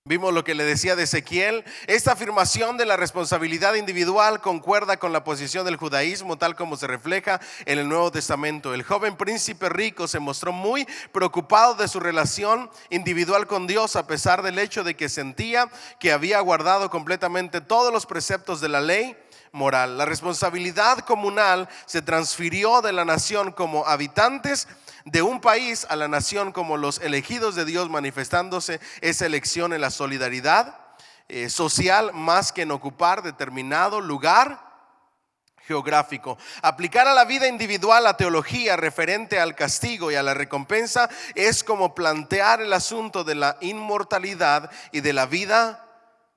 Vimos lo que le decía de Ezequiel. Esta afirmación de la responsabilidad individual concuerda con la posición del judaísmo tal como se refleja en el Nuevo Testamento. El joven príncipe rico se mostró muy preocupado de su relación individual con Dios, a pesar del hecho de que sentía que había guardado completamente todos los preceptos de la ley moral. La responsabilidad comunal se transfirió de la nación como habitantes de un país a la nación como los elegidos de Dios, manifestándose esa elección en la solidaridad social más que en ocupar determinado lugar geográfico. Aplicar a la vida individual la teología referente al castigo y a la recompensa es como plantear el asunto de la inmortalidad y de la vida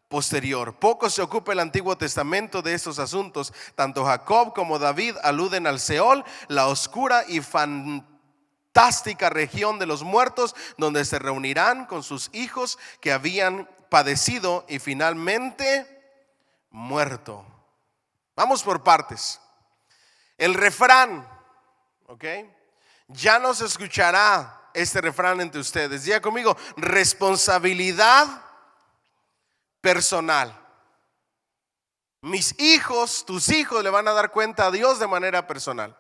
posterior. Poco se ocupa el Antiguo Testamento de estos asuntos. Tanto Jacob como David aluden al Seol, la oscura y fantástica región de los muertos, donde se reunirán con sus hijos que habían padecido y finalmente muerto. Vamos por partes. El refrán, ¿ok? Ya no se escuchará este refrán entre ustedes. Diga conmigo, responsabilidad personal. Mis hijos, tus hijos le van a dar cuenta a Dios de manera personal.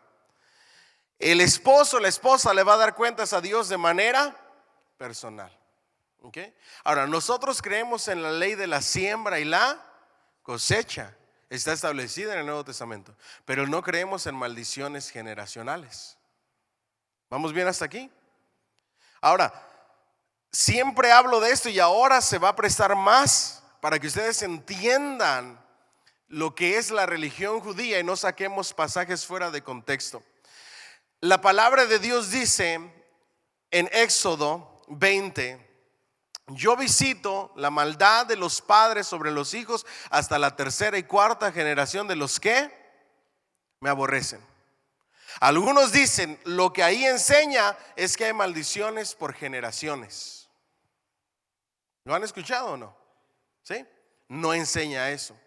El esposo, la esposa le va a dar cuentas a Dios de manera personal. ¿Okay? Ahora, nosotros creemos en la ley de la siembra y la cosecha. Está establecida en el Nuevo Testamento. Pero no creemos en maldiciones generacionales. ¿Vamos bien hasta aquí? Ahora, siempre hablo de esto y ahora se va a prestar más para que ustedes entiendan lo que es la religión judía y no saquemos pasajes fuera de contexto. La palabra de Dios dice en Éxodo 20, yo visito la maldad de los padres sobre los hijos hasta la tercera y cuarta generación de los que me aborrecen. Algunos dicen, lo que ahí enseña es que hay maldiciones por generaciones. ¿Lo han escuchado o no? ¿Sí? No enseña eso.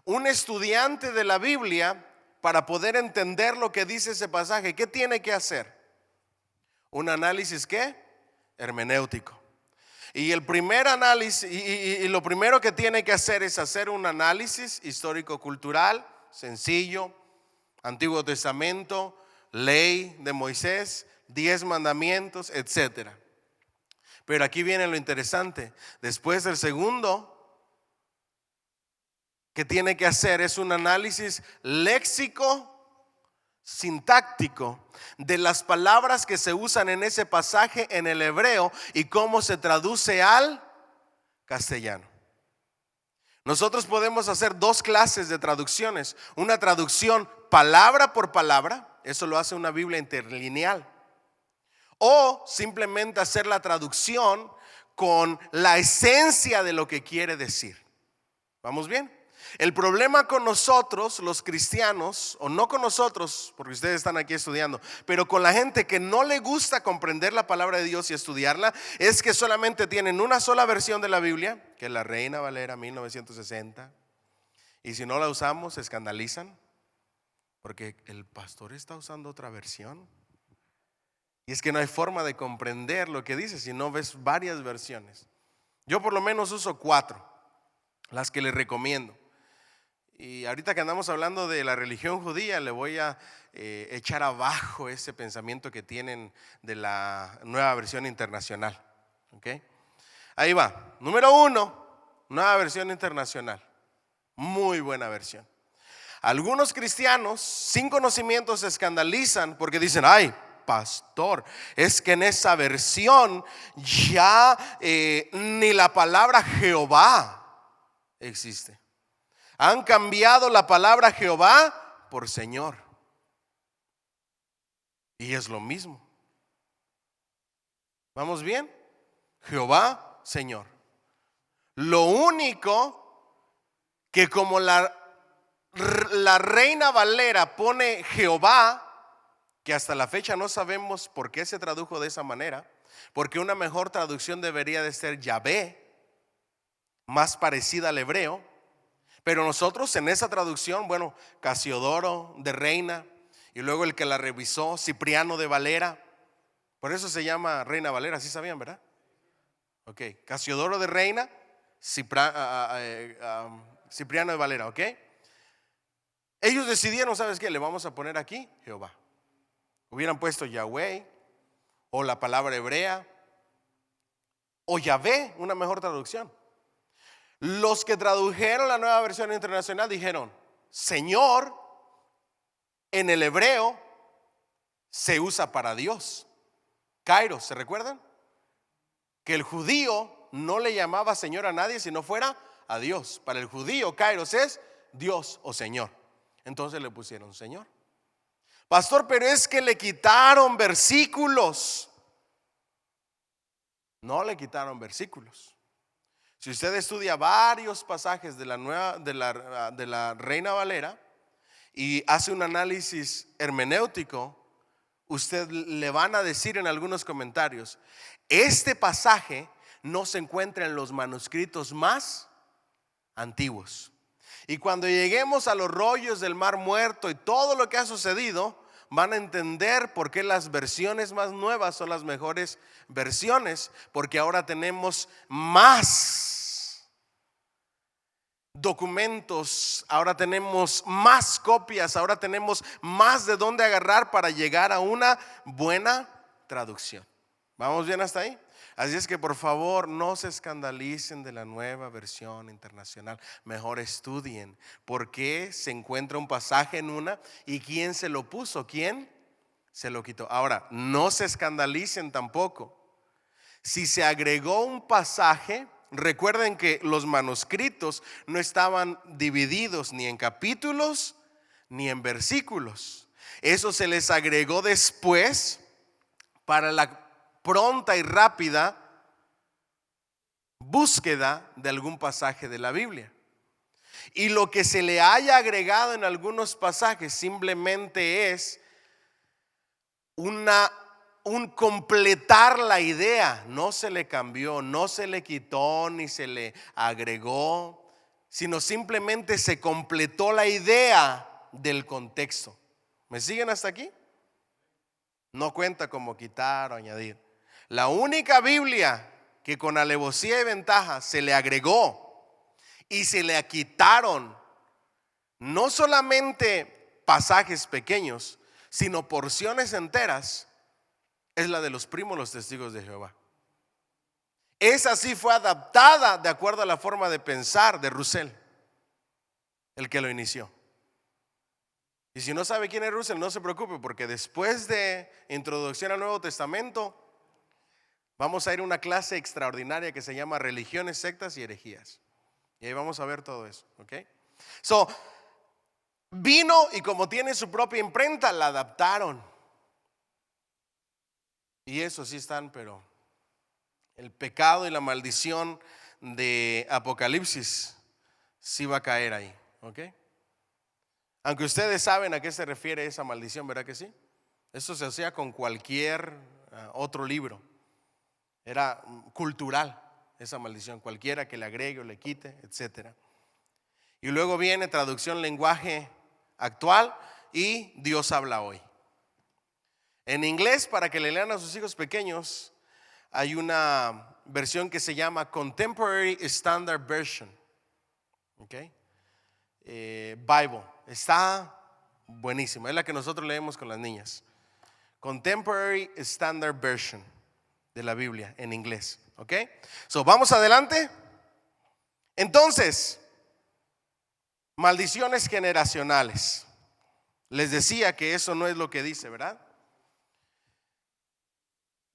Un estudiante de la Biblia, para poder entender lo que dice ese pasaje, ¿qué tiene que hacer? Un análisis ¿qué? hermenéutico. Y el primer análisis, y lo primero que tiene que hacer es hacer un análisis histórico-cultural, sencillo, Antiguo Testamento, ley de Moisés, 10 mandamientos, etcétera. Pero aquí viene lo interesante. Después del segundo que tiene que hacer es un análisis léxico, sintáctico de las palabras que se usan en ese pasaje en el hebreo y cómo se traduce al castellano. Nosotros podemos hacer dos clases de traducciones. Una traducción palabra por palabra, eso lo hace una Biblia interlineal. O simplemente hacer la traducción con la esencia de lo que quiere decir. ¿Vamos bien? El problema con nosotros, los cristianos, o no con nosotros, porque ustedes están aquí estudiando, pero con la gente que no le gusta comprender la palabra de Dios y estudiarla, es que solamente tienen una sola versión de la Biblia, que es la Reina Valera 1960, y si no la usamos se escandalizan, porque el pastor está usando otra versión. Y es que no hay forma de comprender lo que dice si no ves varias versiones. Yo por lo menos uso 4, las que les recomiendo. Y ahorita que andamos hablando de la religión judía, le voy a echar abajo ese pensamiento que tienen de la nueva versión internacional. ¿Okay? Ahí va. Número 1, nueva versión internacional. Muy buena versión. Algunos cristianos sin conocimiento se escandalizan porque dicen: ay, pastor, es que en esa versión ya ni la palabra Jehová existe. Han cambiado la palabra Jehová por Señor. Y es lo mismo. ¿Vamos bien? Jehová, Señor. Lo único que como la Reina Valera pone Jehová, que hasta la fecha no sabemos por qué se tradujo de esa manera, porque una mejor traducción debería de ser Yahvé, más parecida al hebreo. Pero nosotros en esa traducción, bueno, Casiodoro de Reina, y luego el que la revisó, Cipriano de Valera, por eso se llama Reina Valera, ¿sí sabían, verdad? Ok, Casiodoro de Reina, Cipriano de Valera, ok. Ellos decidieron, ¿sabes qué? Le vamos a poner aquí Jehová. Hubieran puesto Yahweh, o la palabra hebrea, o Yahvé, una mejor traducción. Los que tradujeron la nueva versión internacional dijeron: Señor, en el hebreo se usa para Dios. Kairos, ¿se recuerdan? Que el judío no le llamaba Señor a nadie si no fuera a Dios. Para el judío, Kairos es Dios o Señor. Entonces le pusieron Señor. Pastor, pero es que le quitaron versículos. No le quitaron versículos. Si usted estudia varios pasajes de la Reina Valera y hace un análisis hermenéutico, usted le van a decir en algunos comentarios: este pasaje no se encuentra en los manuscritos más antiguos. Y cuando lleguemos a los rollos del Mar Muerto y todo lo que ha sucedido, van a entender por qué las versiones más nuevas son las mejores versiones, porque ahora tenemos más documentos, ahora tenemos más copias, ahora tenemos más de dónde agarrar para llegar a una buena traducción. ¿Vamos bien hasta ahí? Así es que por favor no se escandalicen de la nueva versión internacional. Mejor estudien por qué se encuentra un pasaje en una y quién se lo puso, quién se lo quitó. Ahora, no se escandalicen tampoco si se agregó un pasaje. Recuerden que los manuscritos no estaban divididos ni en capítulos ni en versículos. Eso se les agregó después para la pronta y rápida búsqueda de algún pasaje de la Biblia. Y lo que se le haya agregado en algunos pasajes simplemente es un completar la idea. No se le cambió, no se le quitó ni se le agregó, sino simplemente se completó la idea del contexto. ¿Me siguen hasta aquí? No cuenta como quitar o añadir. La única Biblia que con alevosía y ventaja se le agregó y se le quitaron no solamente pasajes pequeños, sino porciones enteras, es la de los primos, los testigos de Jehová. Esa sí fue adaptada de acuerdo a la forma de pensar de Russell, el que lo inició. Y si no sabe quién es Russell, no se preocupe, porque después de Introducción al Nuevo Testamento vamos a ir a una clase extraordinaria que se llama Religiones, Sectas y Herejías. Y ahí vamos a ver todo eso, ¿ok? So, vino y como tiene su propia imprenta, la adaptaron. Y eso sí están, pero el pecado y la maldición de Apocalipsis sí va a caer ahí, ¿ok? Aunque ustedes saben a qué se refiere esa maldición, ¿verdad que sí? Eso se hacía con cualquier otro libro. Era cultural esa maldición, cualquiera que le agregue o le quite, etcétera. Y luego viene traducción lenguaje actual y Dios habla hoy. En inglés, para que le lean a sus hijos pequeños, hay una versión que se llama Contemporary Standard Version, ¿ok? Bible, está buenísima, es la que nosotros leemos con las niñas. Contemporary Standard Version de la Biblia en inglés, ¿ok? So, vamos adelante. Entonces, maldiciones generacionales. Les decía que eso no es lo que dice, ¿verdad?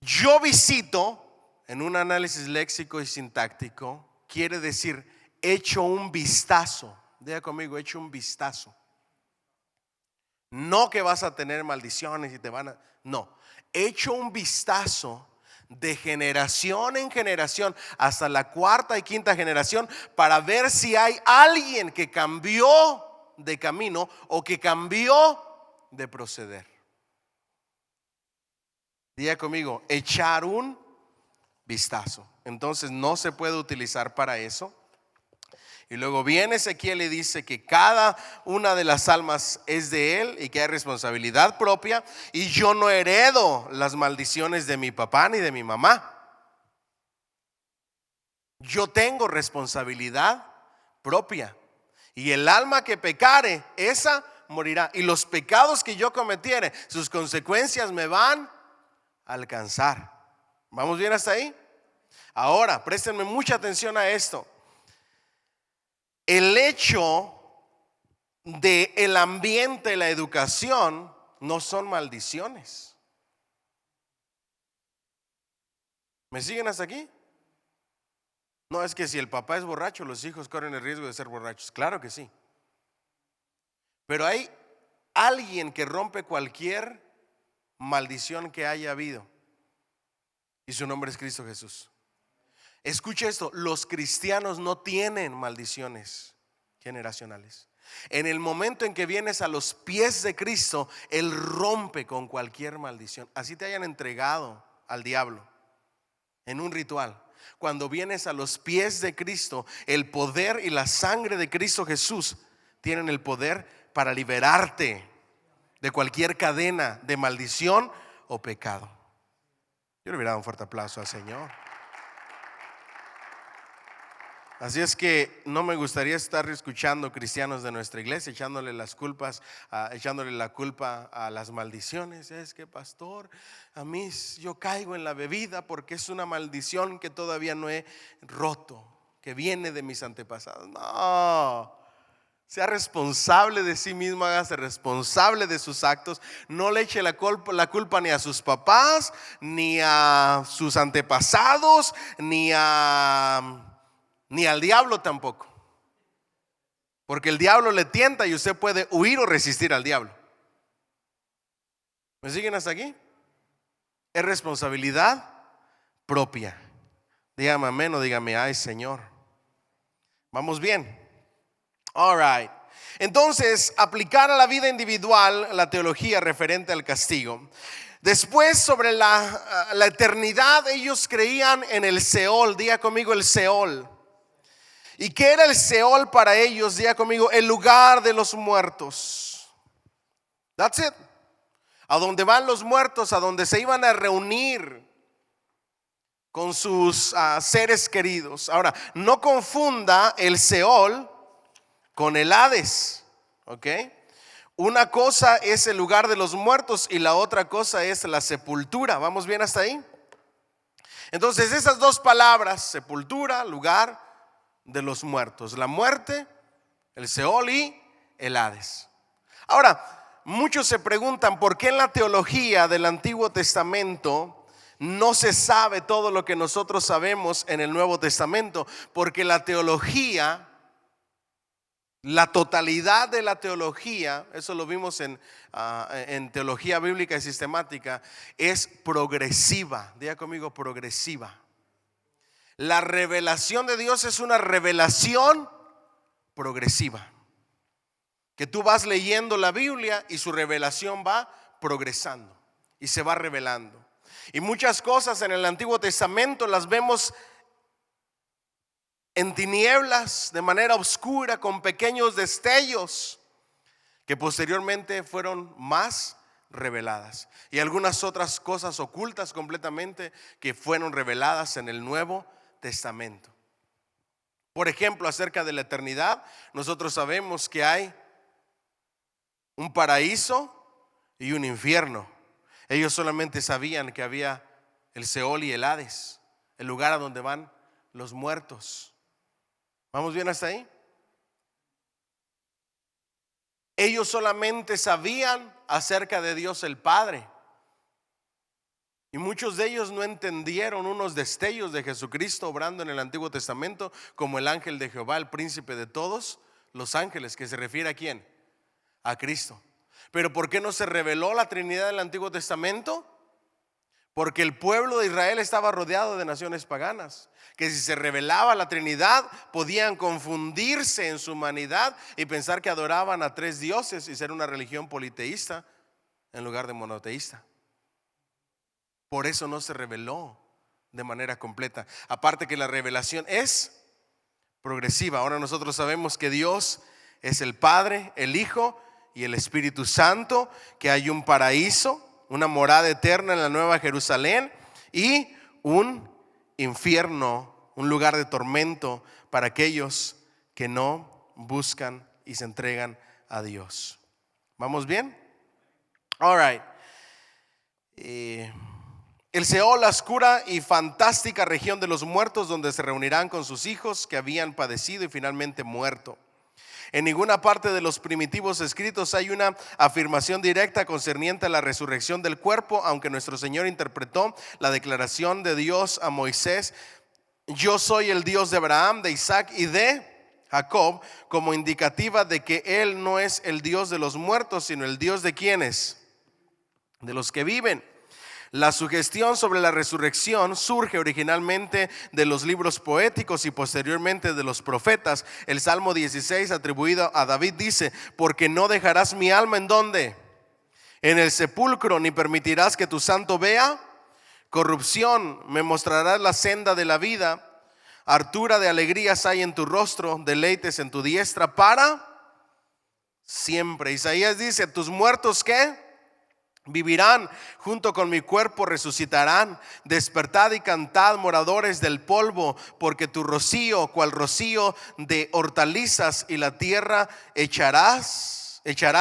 Yo visito, en un análisis léxico y sintáctico, quiere decir echo un vistazo. Diga conmigo, echo un vistazo. No que vas a tener maldiciones y te van a... No, echo un vistazo de generación en generación hasta la cuarta y quinta generación para ver si hay alguien que cambió de camino o que cambió de proceder. Diga conmigo, echar un vistazo. Entonces no se puede utilizar para eso. Y luego viene Ezequiel y dice que cada una de las almas es de él y que hay responsabilidad propia. Y yo no heredo las maldiciones de mi papá ni de mi mamá. Yo tengo responsabilidad propia. Y el alma que pecare, esa morirá. Y los pecados que yo cometiere, sus consecuencias me van a alcanzar. ¿Vamos bien hasta ahí? Ahora, préstenme mucha atención a esto. El hecho de el ambiente, la educación, no son maldiciones. ¿Me siguen hasta aquí? No es que si el papá es borracho, los hijos corren el riesgo de ser borrachos. Claro que sí. Pero hay alguien que rompe cualquier maldición que haya habido. Y su nombre es Cristo Jesús. Escuche esto, los cristianos no tienen maldiciones generacionales. En el momento en que vienes a los pies de Cristo, Él rompe con cualquier maldición. Así te hayan entregado al diablo en un ritual. Cuando vienes a los pies de Cristo, el poder y la sangre de Cristo Jesús tienen el poder para liberarte de cualquier cadena de maldición o pecado. Yo le hubiera dado un fuerte aplauso al Señor. Así es que no me gustaría estar escuchando cristianos de nuestra iglesia echándole la culpa a las maldiciones. Es que pastor, a mí yo caigo en la bebida porque es una maldición que todavía no he roto, que viene de mis antepasados. No, sea responsable de sí mismo, hágase responsable de sus actos. No le eche la culpa ni a sus papás, ni a sus antepasados, ni al diablo tampoco. Porque el diablo le tienta y usted puede huir o resistir al diablo. ¿Me siguen hasta aquí? Es responsabilidad propia. Dígame amén o dígame ay Señor. Vamos bien. All right. Entonces, aplicar a la vida individual la teología referente al castigo. Después, sobre la eternidad, ellos creían en el Seol. Diga conmigo el Seol. ¿Y qué era el Seol para ellos? Diga conmigo, el lugar de los muertos. That's it. A donde van los muertos, a donde se iban a reunir con sus seres queridos. Ahora, no confunda el Seol con el Hades, ¿ok? Una cosa es el lugar de los muertos y la otra cosa es la sepultura. ¿Vamos bien hasta ahí? Entonces, esas dos palabras, sepultura, lugar de los muertos, la muerte, el Seol y el Hades. Ahora, muchos se preguntan por qué en la teología del Antiguo Testamento no se sabe todo lo que nosotros sabemos en el Nuevo Testamento. Porque la teología, la totalidad de la teología, eso lo vimos en teología bíblica y sistemática, es progresiva. Diga conmigo, progresiva. La revelación de Dios es una revelación progresiva. Que tú vas leyendo la Biblia y su revelación va progresando y se va revelando. Y muchas cosas en el Antiguo Testamento las vemos en tinieblas, de manera oscura, con pequeños destellos que posteriormente fueron más reveladas. Y algunas otras cosas ocultas completamente que fueron reveladas en el Nuevo Testamento. Por ejemplo, acerca de la eternidad, nosotros sabemos que hay un paraíso y un infierno. Ellos solamente sabían que había el Seol y el Hades, el lugar a donde van los muertos. ¿Vamos bien hasta ahí? Ellos solamente sabían acerca de Dios el Padre. Y muchos de ellos no entendieron unos destellos de Jesucristo obrando en el Antiguo Testamento, como el ángel de Jehová, el príncipe de todos los ángeles, que se refiere ¿a quién? A Cristo. Pero ¿por qué no se reveló la Trinidad del Antiguo Testamento? Porque el pueblo de Israel estaba rodeado de naciones paganas, que si se revelaba la Trinidad podían confundirse en su humanidad y pensar que adoraban a tres dioses y ser una religión politeísta en lugar de monoteísta. Por eso no se reveló de manera completa. Aparte que la revelación es progresiva. Ahora nosotros sabemos que Dios es el Padre, el Hijo y el Espíritu Santo, que hay un paraíso, una morada eterna en la Nueva Jerusalén y un infierno, un lugar de tormento para aquellos que no buscan y se entregan a Dios. ¿Vamos bien? All right. El Seol, la oscura y fantástica región de los muertos, donde se reunirán con sus hijos que habían padecido y finalmente muerto. En ninguna parte de los primitivos escritos hay una afirmación directa concerniente a la resurrección del cuerpo, aunque nuestro Señor interpretó la declaración de Dios a Moisés: yo soy el Dios de Abraham, de Isaac y de Jacob, como indicativa de que Él no es el Dios de los muertos, sino el Dios de ¿quiénes? De los que viven. La sugestión sobre la resurrección surge originalmente de los libros poéticos y posteriormente de los profetas. El Salmo 16 atribuido a David dice: porque no dejarás mi alma ¿en dónde? En el sepulcro, ni permitirás que tu santo vea corrupción. Me mostrarás la senda de la vida. Hartura de alegrías hay en tu rostro, deleites en tu diestra para siempre. Isaías dice: tus muertos ¿qué? Vivirán, junto con mi cuerpo resucitarán. Despertad y cantad, moradores del polvo, porque tu rocío, cual rocío de hortalizas, y la tierra echará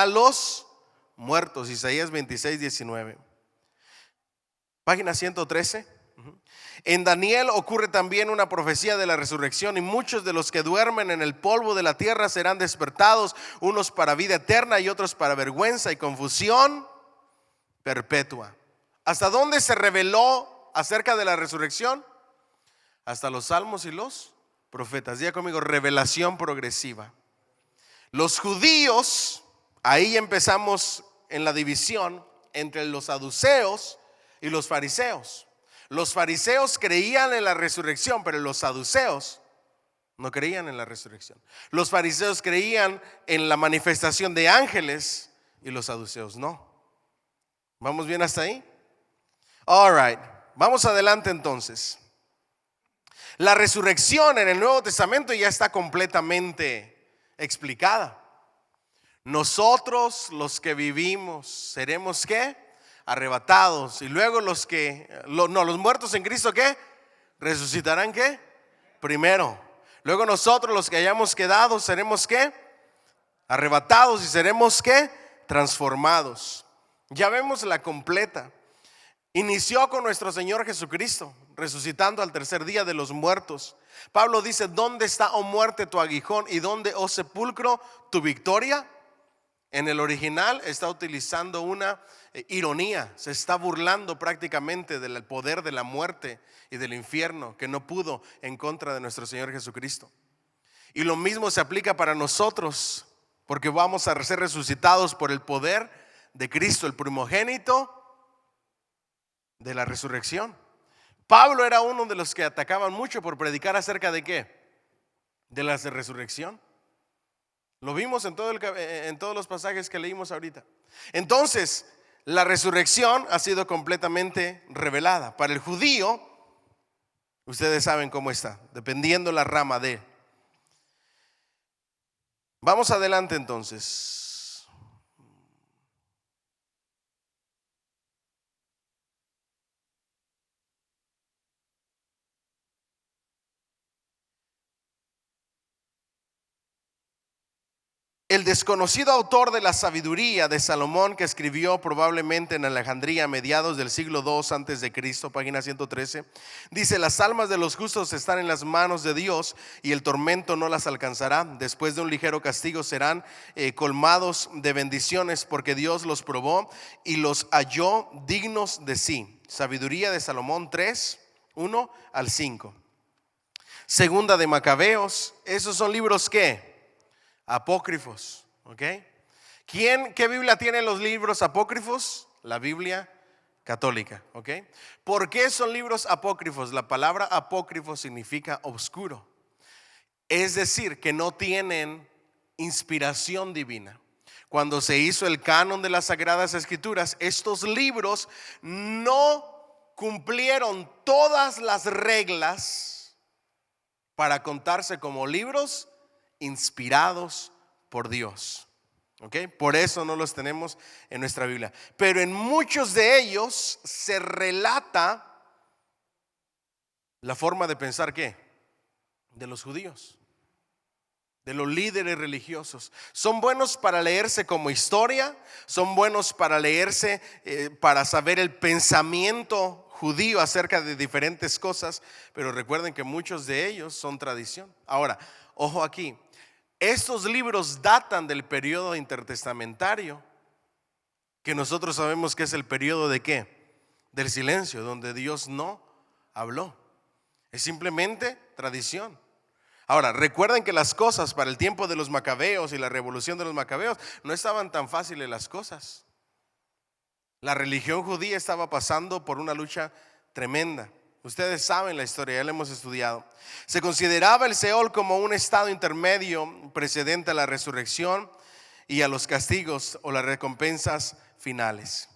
los muertos. Isaías 26, 19. Página 113. En Daniel ocurre también una profecía de la resurrección, y muchos de los que duermen en el polvo de la tierra serán despertados, unos para vida eterna y otros para vergüenza y confusión perpetua. ¿Hasta dónde se reveló acerca de la resurrección? Hasta los salmos y los profetas. Diga conmigo: revelación progresiva. Los judíos, ahí empezamos en la división entre los saduceos y los fariseos. Los fariseos creían en la resurrección, pero los saduceos no creían en la resurrección. Los fariseos creían en la manifestación de ángeles y los saduceos no. ¿Vamos bien hasta ahí? All right, vamos adelante entonces. La resurrección en el Nuevo Testamento ya está completamente explicada. Nosotros los que vivimos seremos ¿qué? Arrebatados. Y luego los muertos en Cristo ¿qué? ¿Resucitarán qué? Primero. Luego nosotros los que hayamos quedado seremos ¿qué? Arrebatados y seremos ¿qué? Transformados. Ya vemos la completa. Inició con nuestro Señor Jesucristo, resucitando al tercer día de los muertos. Pablo dice: ¿dónde está, oh muerte, tu aguijón? ¿Y dónde, oh sepulcro, tu victoria? En el original está utilizando una ironía. Se está burlando prácticamente del poder de la muerte y del infierno que no pudo en contra de nuestro Señor Jesucristo. Y lo mismo se aplica para nosotros, porque vamos a ser resucitados por el poder de Cristo, el primogénito de la resurrección. Pablo era uno de los que atacaban mucho por predicar acerca de ¿qué? De la resurrección. Lo vimos en todos los pasajes que leímos ahorita. Entonces, la resurrección ha sido completamente revelada. Para el judío, ustedes saben cómo está, dependiendo la rama de. Vamos adelante entonces. El desconocido autor de la sabiduría de Salomón, que escribió probablemente en Alejandría a mediados del siglo II antes de Cristo, página 113, dice: las almas de los justos están en las manos de Dios y el tormento no las alcanzará. Después de un ligero castigo serán colmados de bendiciones, porque Dios los probó y los halló dignos de sí. Sabiduría de Salomón 3, 1 al 5. Segunda de Macabeos. Esos son libros ¿qué? Apócrifos, ¿ok? ¿Qué Biblia tiene los libros apócrifos? La Biblia católica, ¿ok? ¿Por qué son libros apócrifos? La palabra apócrifo significa oscuro, es decir, que no tienen inspiración divina. Cuando se hizo el canon de las Sagradas Escrituras, estos libros no cumplieron todas las reglas para contarse como libros inspirados por Dios, ¿ok? Por eso no los tenemos en nuestra Biblia. Pero en muchos de ellos se relata la forma de pensar ¿qué? De los judíos, de los líderes religiosos. Son buenos para leerse como historia, son buenos para leerse para saber el pensamiento judío acerca de diferentes cosas, pero recuerden que muchos de ellos son tradición. Ahora, ojo aquí. Estos libros datan del periodo intertestamentario, que nosotros sabemos que es el periodo de ¿qué? Del silencio, donde Dios no habló. Es simplemente tradición. Ahora, recuerden que las cosas para el tiempo de los macabeos y la revolución de los macabeos no estaban tan fáciles las cosas. La religión judía estaba pasando por una lucha tremenda. Ustedes saben la historia, ya la hemos estudiado. Se consideraba el Seol como un estado intermedio precedente a la resurrección y a los castigos o las recompensas finales.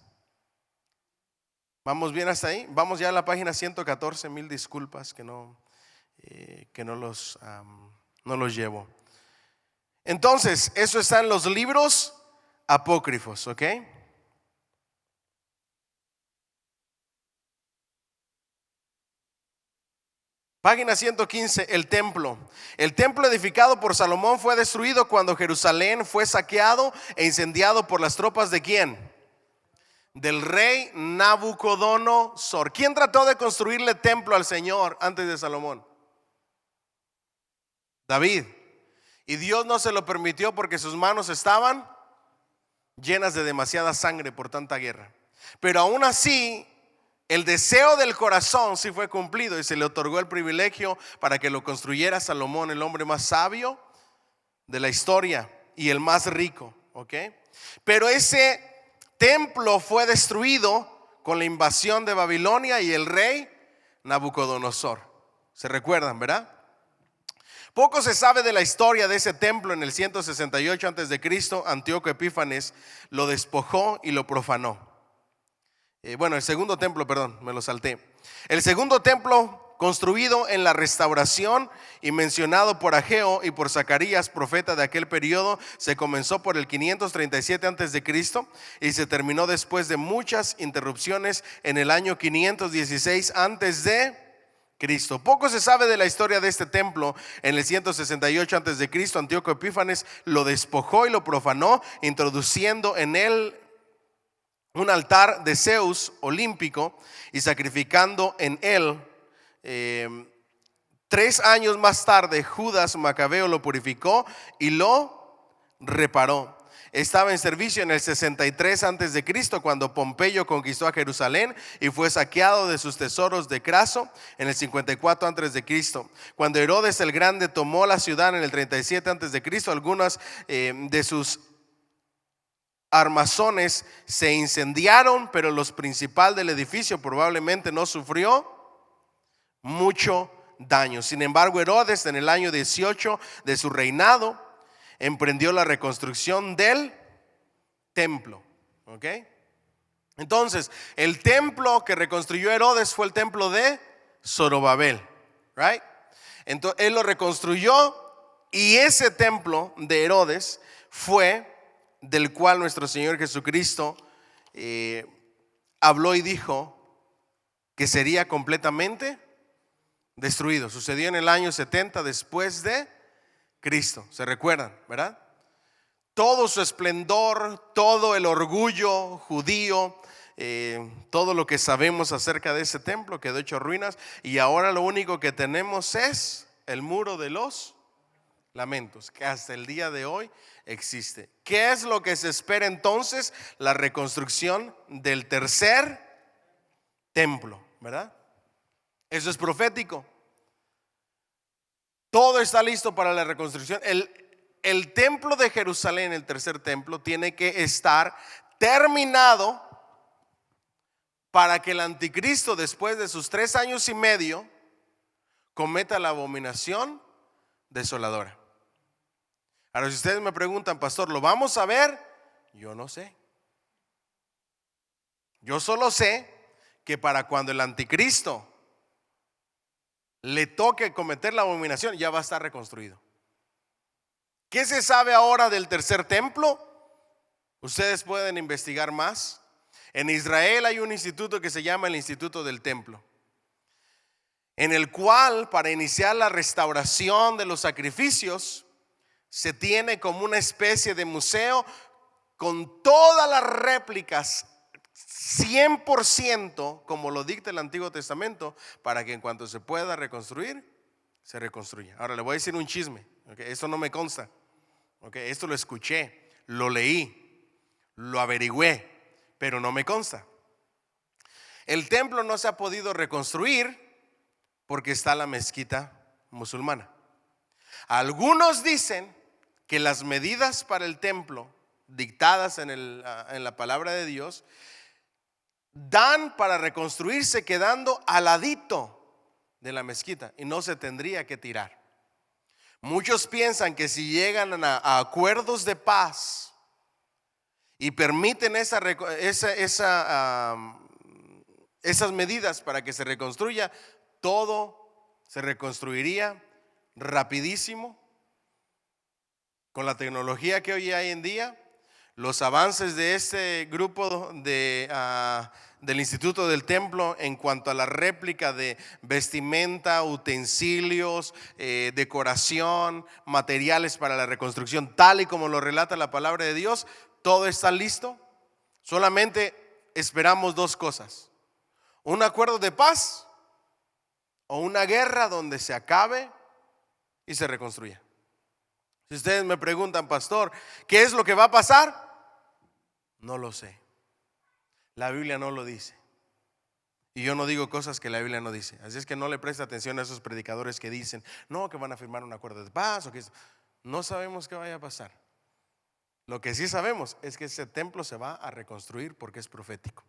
¿Vamos bien hasta ahí? Vamos ya a la página 114. Mil disculpas que no los llevo. Entonces, eso está en los libros apócrifos, ¿ok? Página 115, el templo. El templo edificado por Salomón fue destruido cuando Jerusalén fue saqueado e incendiado por las tropas ¿de quién? Del rey Nabucodonosor. ¿Quién trató de construirle templo al Señor antes de Salomón? David. Y Dios no se lo permitió porque sus manos estaban llenas de demasiada sangre por tanta guerra. Pero aún así, el deseo del corazón sí fue cumplido y se le otorgó el privilegio para que lo construyera Salomón, el hombre más sabio de la historia y el más rico, ¿ok? Pero ese templo fue destruido con la invasión de Babilonia y el rey Nabucodonosor. ¿Se recuerdan, verdad? Poco se sabe de la historia de ese templo. En el 168 antes de Cristo, Antíoco Epífanes lo despojó y lo profanó. El segundo templo, perdón, me lo salté. El segundo templo construido en la restauración y mencionado por Ageo y por Zacarías, profeta de aquel periodo, se comenzó por el 537 antes de Cristo y se terminó después de muchas interrupciones en el año 516 antes de Cristo. Poco se sabe de la historia de este templo. En el 168 antes de Cristo, Antíoco Epífanes lo despojó y lo profanó, introduciendo en él un altar de Zeus olímpico y sacrificando en él. 3 años más tarde, Judas Macabeo lo purificó y lo reparó. Estaba en servicio en el 63 antes de Cristo, cuando Pompeyo conquistó a Jerusalén y fue saqueado de sus tesoros de Craso en el 54 antes de Cristo. Cuando Herodes el Grande tomó la ciudad en el 37 antes de Cristo, algunas de sus armazones se incendiaron, pero los principales del edificio probablemente no sufrió mucho daño. Sin embargo, Herodes en el año 18 de su reinado emprendió la reconstrucción del templo. ¿Ok? Entonces, el templo que reconstruyó Herodes fue el templo de Zorobabel. Right? Entonces, él lo reconstruyó y ese templo de Herodes fue del cual nuestro Señor Jesucristo habló y dijo que sería completamente destruido. Sucedió en el año 70 después de Cristo. ¿Se recuerdan, verdad? Todo su esplendor, todo el orgullo judío, todo lo que sabemos acerca de ese templo quedó hecho ruinas, y ahora lo único que tenemos es el muro de los lamentos, que hasta el día de hoy existe. ¿Qué es lo que se espera entonces? La reconstrucción del tercer templo, ¿verdad? Eso es profético. Todo está listo para la reconstrucción. El templo de Jerusalén, el tercer templo, tiene que estar terminado para que el anticristo, después de sus 3 años y medio, cometa la abominación desoladora. Ahora, si ustedes me preguntan, pastor, ¿lo vamos a ver? Yo no sé. Yo solo sé que para cuando el anticristo le toque cometer la abominación, ya va a estar reconstruido. ¿Qué se sabe ahora del tercer templo? Ustedes pueden investigar más. En Israel hay un instituto que se llama el Instituto del Templo, en el cual, para iniciar la restauración de los sacrificios, se tiene como una especie de museo con todas las réplicas 100% como lo dicta el Antiguo Testamento, para que en cuanto se pueda reconstruir, se reconstruya. Ahora le voy a decir un chisme, ¿okay? Esto no me consta, ¿okay? Esto lo escuché, lo leí, lo averigüé, pero no me consta. El templo no se ha podido reconstruir porque está la mezquita musulmana. Algunos dicen que las medidas para el templo dictadas en la palabra de Dios dan para reconstruirse quedando al ladito de la mezquita y no se tendría que tirar. Muchos piensan que si llegan a acuerdos de paz y permiten esas medidas para que se reconstruya, todo se reconstruiría rapidísimo. Con la tecnología que hoy hay en día, los avances de este grupo del Instituto del Templo en cuanto a la réplica de vestimenta, utensilios, decoración, materiales para la reconstrucción, tal y como lo relata la palabra de Dios, todo está listo. Solamente esperamos 2 cosas: un acuerdo de paz o una guerra donde se acabe y se reconstruya. Si ustedes me preguntan, pastor, ¿qué es lo que va a pasar? No lo sé. La Biblia no lo dice. Y yo no digo cosas que la Biblia no dice. Así es que no le preste atención a esos predicadores que dicen, no, que van a firmar un acuerdo de paz o que no sabemos qué vaya a pasar. Lo que sí sabemos es que ese templo se va a reconstruir porque es profético.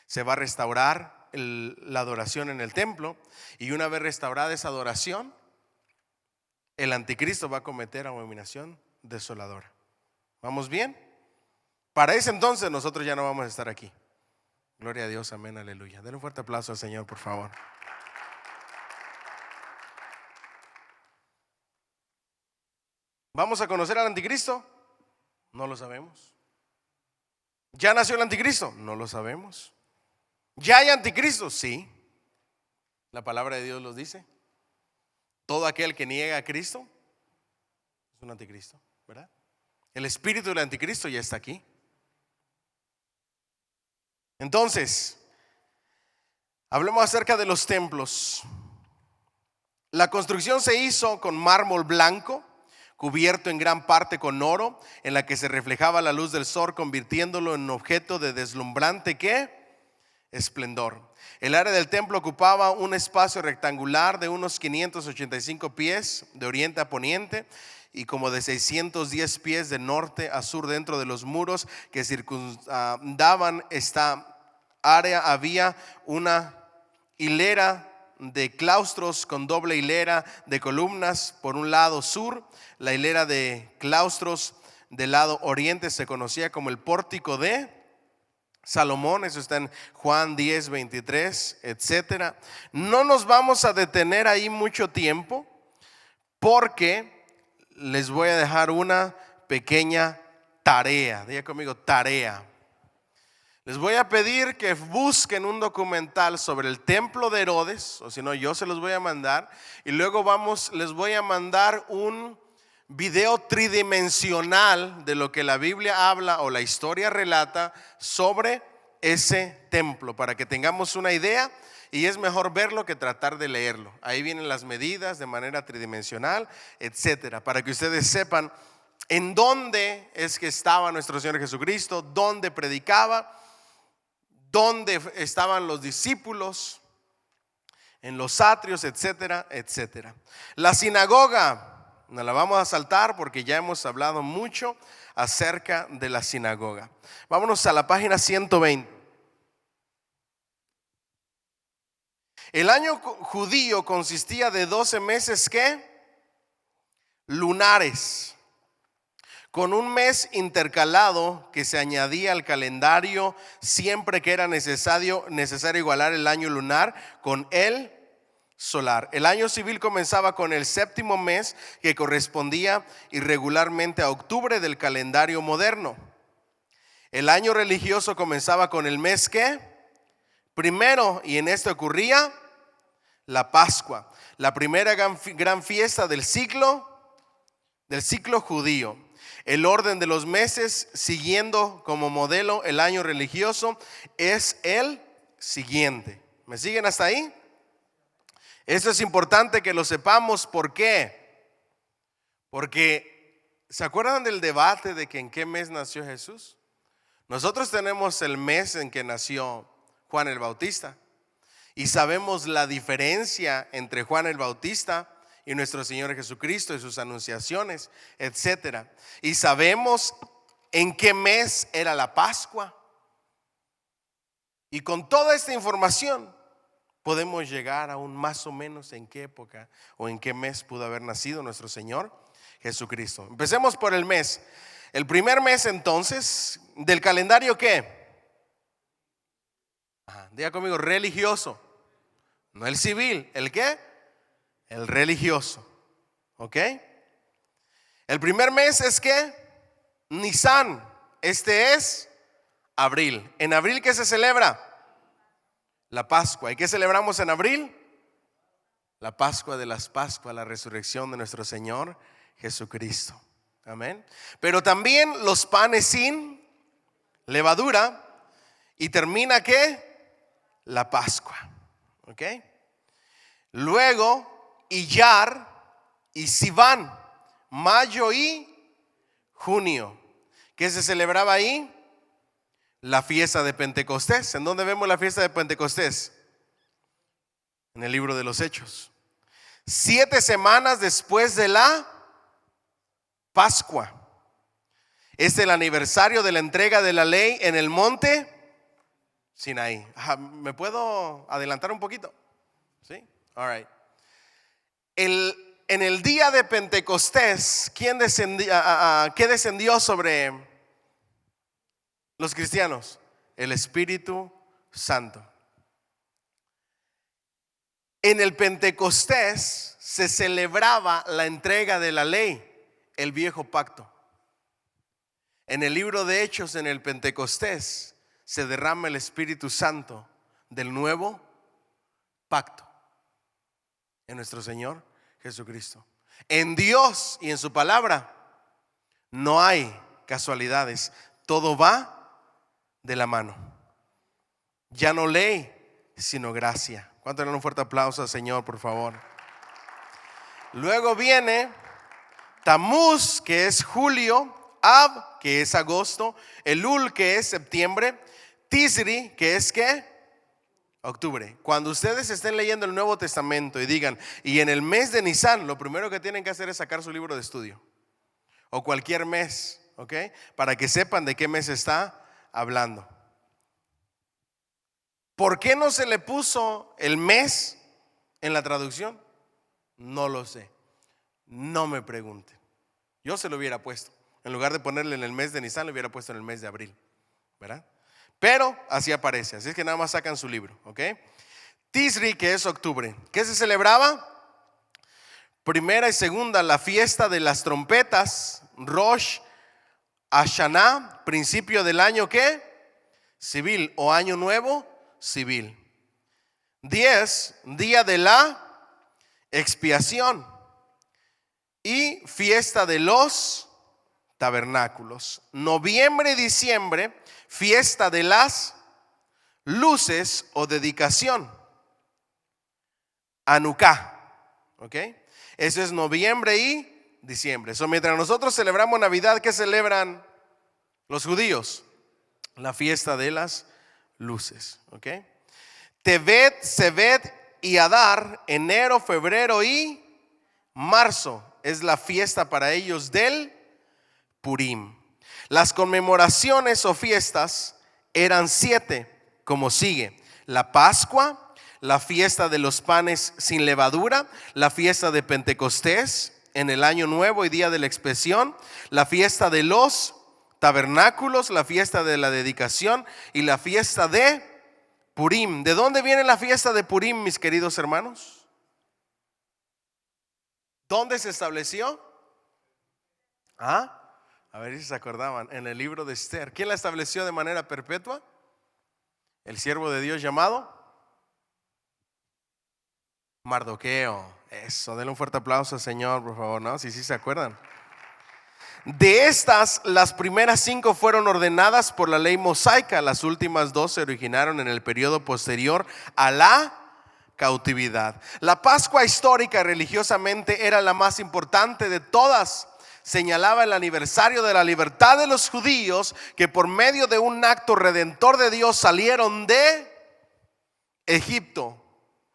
Se va a restaurar la adoración en el templo, y una vez restaurada esa adoración, el anticristo va a cometer abominación desoladora. ¿Vamos bien? Para ese entonces nosotros ya no vamos a estar aquí. Gloria a Dios, amén, aleluya. Denle un fuerte aplauso al Señor, por favor. ¿Vamos a conocer al anticristo? No lo sabemos. ¿Ya nació el anticristo? No lo sabemos. ¿Ya hay anticristo? Sí. La palabra de Dios los dice. Todo aquel que niega a Cristo es un anticristo, ¿verdad? El espíritu del anticristo ya está aquí. Entonces, hablemos acerca de los templos. La construcción se hizo con mármol blanco, cubierto en gran parte con oro, en la que se reflejaba la luz del sol, convirtiéndolo en un objeto de deslumbrante ¿qué? Esplendor. El área del templo ocupaba un espacio rectangular de unos 585 pies de oriente a poniente y como de 610 pies de norte a sur. Dentro de los muros que circundaban esta área había una hilera de claustros con doble hilera de columnas por un lado sur. La hilera de claustros del lado oriente se conocía como el pórtico de Salomón. Eso está en Juan 10, 23, etcétera. No nos vamos a detener ahí mucho tiempo porque les voy a dejar una pequeña tarea. Diga conmigo, tarea. Les voy a pedir que busquen un documental sobre el templo de Herodes, o si no yo se los voy a mandar, y luego les voy a mandar un video tridimensional de lo que la Biblia habla o la historia relata sobre ese templo, para que tengamos una idea. Y es mejor verlo que tratar de leerlo. Ahí vienen las medidas de manera tridimensional, etcétera, para que ustedes sepan en dónde es que estaba nuestro Señor Jesucristo, dónde predicaba, dónde estaban los discípulos, en los atrios, etcétera, etcétera. La sinagoga, no la vamos a saltar porque ya hemos hablado mucho acerca de la sinagoga. Vámonos a la página 120. El año judío consistía de 12 meses ¿qué? Lunares, con un mes intercalado que se añadía al calendario siempre que era necesario igualar el año lunar con el solar. El año civil comenzaba con el séptimo mes, que correspondía irregularmente a octubre del calendario moderno. El año religioso comenzaba con el mes ¿qué? Primero, y en esto ocurría la Pascua, la primera gran fiesta del ciclo judío. El orden de los meses, siguiendo como modelo el año religioso, es el siguiente. ¿Me siguen hasta ahí? Esto es importante que lo sepamos. ¿Por qué? Porque ¿se acuerdan del debate de que en qué mes nació Jesús? Nosotros tenemos el mes en que nació Juan el Bautista y sabemos la diferencia entre Juan el Bautista y nuestro Señor Jesucristo y sus anunciaciones, etcétera. Y sabemos en qué mes era la Pascua. Y con toda esta información podemos llegar aún más o menos en qué época o en qué mes pudo haber nacido nuestro Señor Jesucristo. Empecemos por el mes. El primer mes entonces del calendario ¿qué? Diga conmigo, religioso. No el civil, ¿el qué? El religioso. ¿Ok? El primer mes es ¿qué? Nisan. Este es abril. ¿En abril qué se celebra? La Pascua. ¿Y qué celebramos en abril? La Pascua de las Pascuas, la resurrección de nuestro Señor Jesucristo. Amén. Pero también los panes sin levadura. Y termina ¿qué? La Pascua. ¿Ok? Luego Iyar y Sivan, mayo y junio. ¿Qué se celebraba ahí? La fiesta de Pentecostés. ¿En dónde vemos la fiesta de Pentecostés? En el libro de los Hechos. 7 semanas después de la Pascua. Es el aniversario de la entrega de la ley en el monte Sinaí. ¿Me puedo adelantar un poquito? ¿Sí? All right. En el día de Pentecostés, ¿qué descendió sobre los cristianos? El Espíritu Santo. En el Pentecostés se celebraba la entrega de la ley, el viejo pacto. En el libro de Hechos, en el Pentecostés, se derrama el Espíritu Santo del nuevo pacto. En nuestro Señor Jesucristo. En Dios y en su palabra no hay casualidades. Todo va de la mano. Ya no ley, sino gracia. ¿Cuánto le dan un fuerte aplauso al Señor, por favor? Luego viene Tamuz, que es julio, Ab, que es agosto, Elul, que es septiembre, Tisri, que es ¿qué? Octubre. Cuando ustedes estén leyendo el Nuevo Testamento y digan, y en el mes de Nisan, lo primero que tienen que hacer es sacar su libro de estudio. O cualquier mes, ¿ok? Para que sepan de qué mes está hablando. ¿Por qué no se le puso el mes en la traducción? No lo sé. No me pregunten. Yo se lo hubiera puesto. En lugar de ponerle en el mes de Nisan, lo hubiera puesto en el mes de abril, ¿verdad? Pero así aparece. Así es que nada más sacan su libro, ¿ok? Tisri, que es octubre. ¿Qué se celebraba? Primera y segunda, la fiesta de las trompetas. Rosh Hashanah, principio del año ¿qué? Civil o año nuevo civil. 10, día de la expiación. Y fiesta de los tabernáculos. Noviembre y diciembre, fiesta de las luces o dedicación. Hanukkah, ¿ok? Eso es noviembre y diciembre. So, mientras nosotros celebramos Navidad, ¿qué celebran los judíos? La fiesta de las luces, ¿ok? Tevet, Sevet y Adar, enero, febrero y marzo es la fiesta para ellos del Purim. Las conmemoraciones o fiestas eran 7, como sigue: la Pascua, la fiesta de los panes sin levadura, la fiesta de Pentecostés en el año nuevo y día de la expiación, la fiesta de los tabernáculos, la fiesta de la dedicación y la fiesta de Purim. ¿De dónde viene la fiesta de Purim, mis queridos hermanos? ¿Dónde se estableció? A ver si se acordaban. En el libro de Esther. ¿Quién la estableció de manera perpetua? El siervo de Dios llamado Mardoqueo. Eso, denle un fuerte aplauso al Señor, por favor, ¿no? Si sí se acuerdan. De estas, las primeras 5 fueron ordenadas por la ley mosaica. Las últimas 2 se originaron en el periodo posterior a la cautividad. La Pascua histórica religiosamente era la más importante de todas. Señalaba el aniversario de la libertad de los judíos, que por medio de un acto redentor de Dios salieron de Egipto.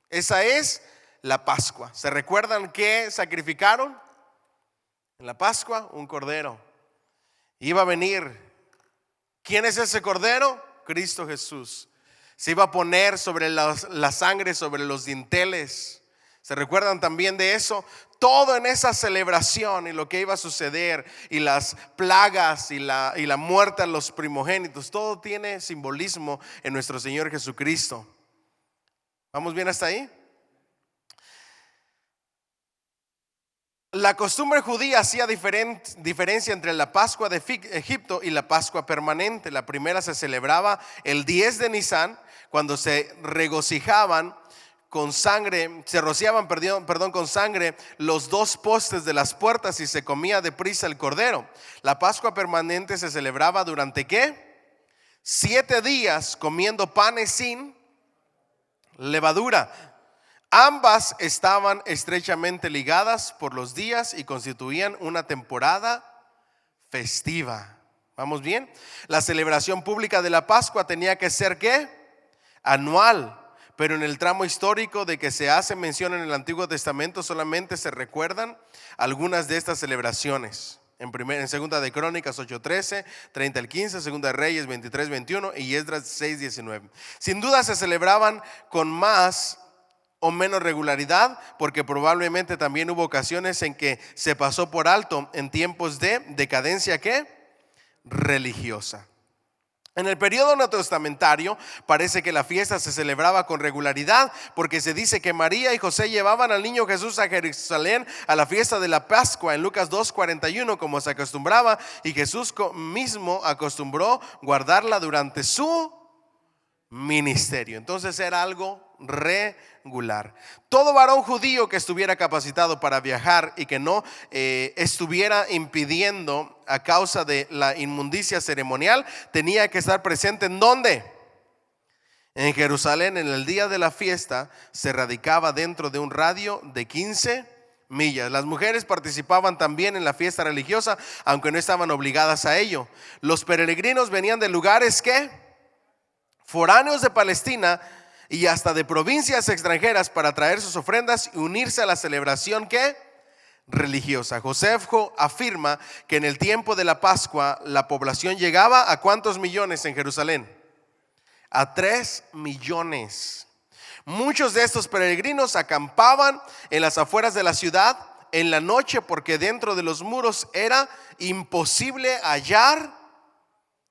Esa es la Pascua. ¿Se recuerdan qué sacrificaron? En la Pascua, un cordero. Iba a venir. ¿Quién es ese cordero? Cristo Jesús. Se iba a poner sobre la sangre, sobre los dinteles. ¿Se recuerdan también de eso? Todo en esa celebración y lo que iba a suceder, y las plagas y la muerte a los primogénitos, todo tiene simbolismo en nuestro Señor Jesucristo. ¿Vamos bien hasta ahí? La costumbre judía hacía diferencia entre la Pascua de Egipto y la Pascua permanente. La primera se celebraba el 10 de Nisan, cuando se regocijaban con sangre, se rociaban, con sangre los 2 postes de las puertas y se comía deprisa el cordero. La Pascua permanente se celebraba durante ¿qué? 7 días, comiendo panes sin levadura. Ambas estaban estrechamente ligadas por los días y constituían una temporada festiva. ¿Vamos bien? La celebración pública de la Pascua tenía que ser ¿qué? Anual. Pero en el tramo histórico de que se hace mención en el Antiguo Testamento solamente se recuerdan algunas de estas celebraciones. En segunda de Crónicas 8:13, 30 al 15, segunda de Reyes 23-21 y Esdras 6:19. Sin duda se celebraban con más o menos regularidad, porque probablemente también hubo ocasiones en que se pasó por alto en tiempos de decadencia ¿qué? Religiosa. En el periodo neotestamentario parece que la fiesta se celebraba con regularidad, porque se dice que María y José llevaban al niño Jesús a Jerusalén a la fiesta de la Pascua en Lucas 2:41, como se acostumbraba, y Jesús mismo acostumbró guardarla durante su ministerio. Entonces era algo regular. Todo varón judío que estuviera capacitado para viajar y que no estuviera impidiendo a causa de la inmundicia ceremonial, tenía que estar presente ¿en dónde? En Jerusalén. En el día de la fiesta se radicaba dentro de un radio de 15 millas. Las mujeres participaban también en la fiesta religiosa, aunque no estaban obligadas a ello. Los peregrinos venían de lugares que foráneos de Palestina y hasta de provincias extranjeras para traer sus ofrendas y unirse a la celebración que religiosa. Josefo afirma que en el tiempo de la Pascua la población llegaba a ¿cuántos millones en Jerusalén? A 3 millones. Muchos de estos peregrinos acampaban en las afueras de la ciudad en la noche porque dentro de los muros era imposible hallar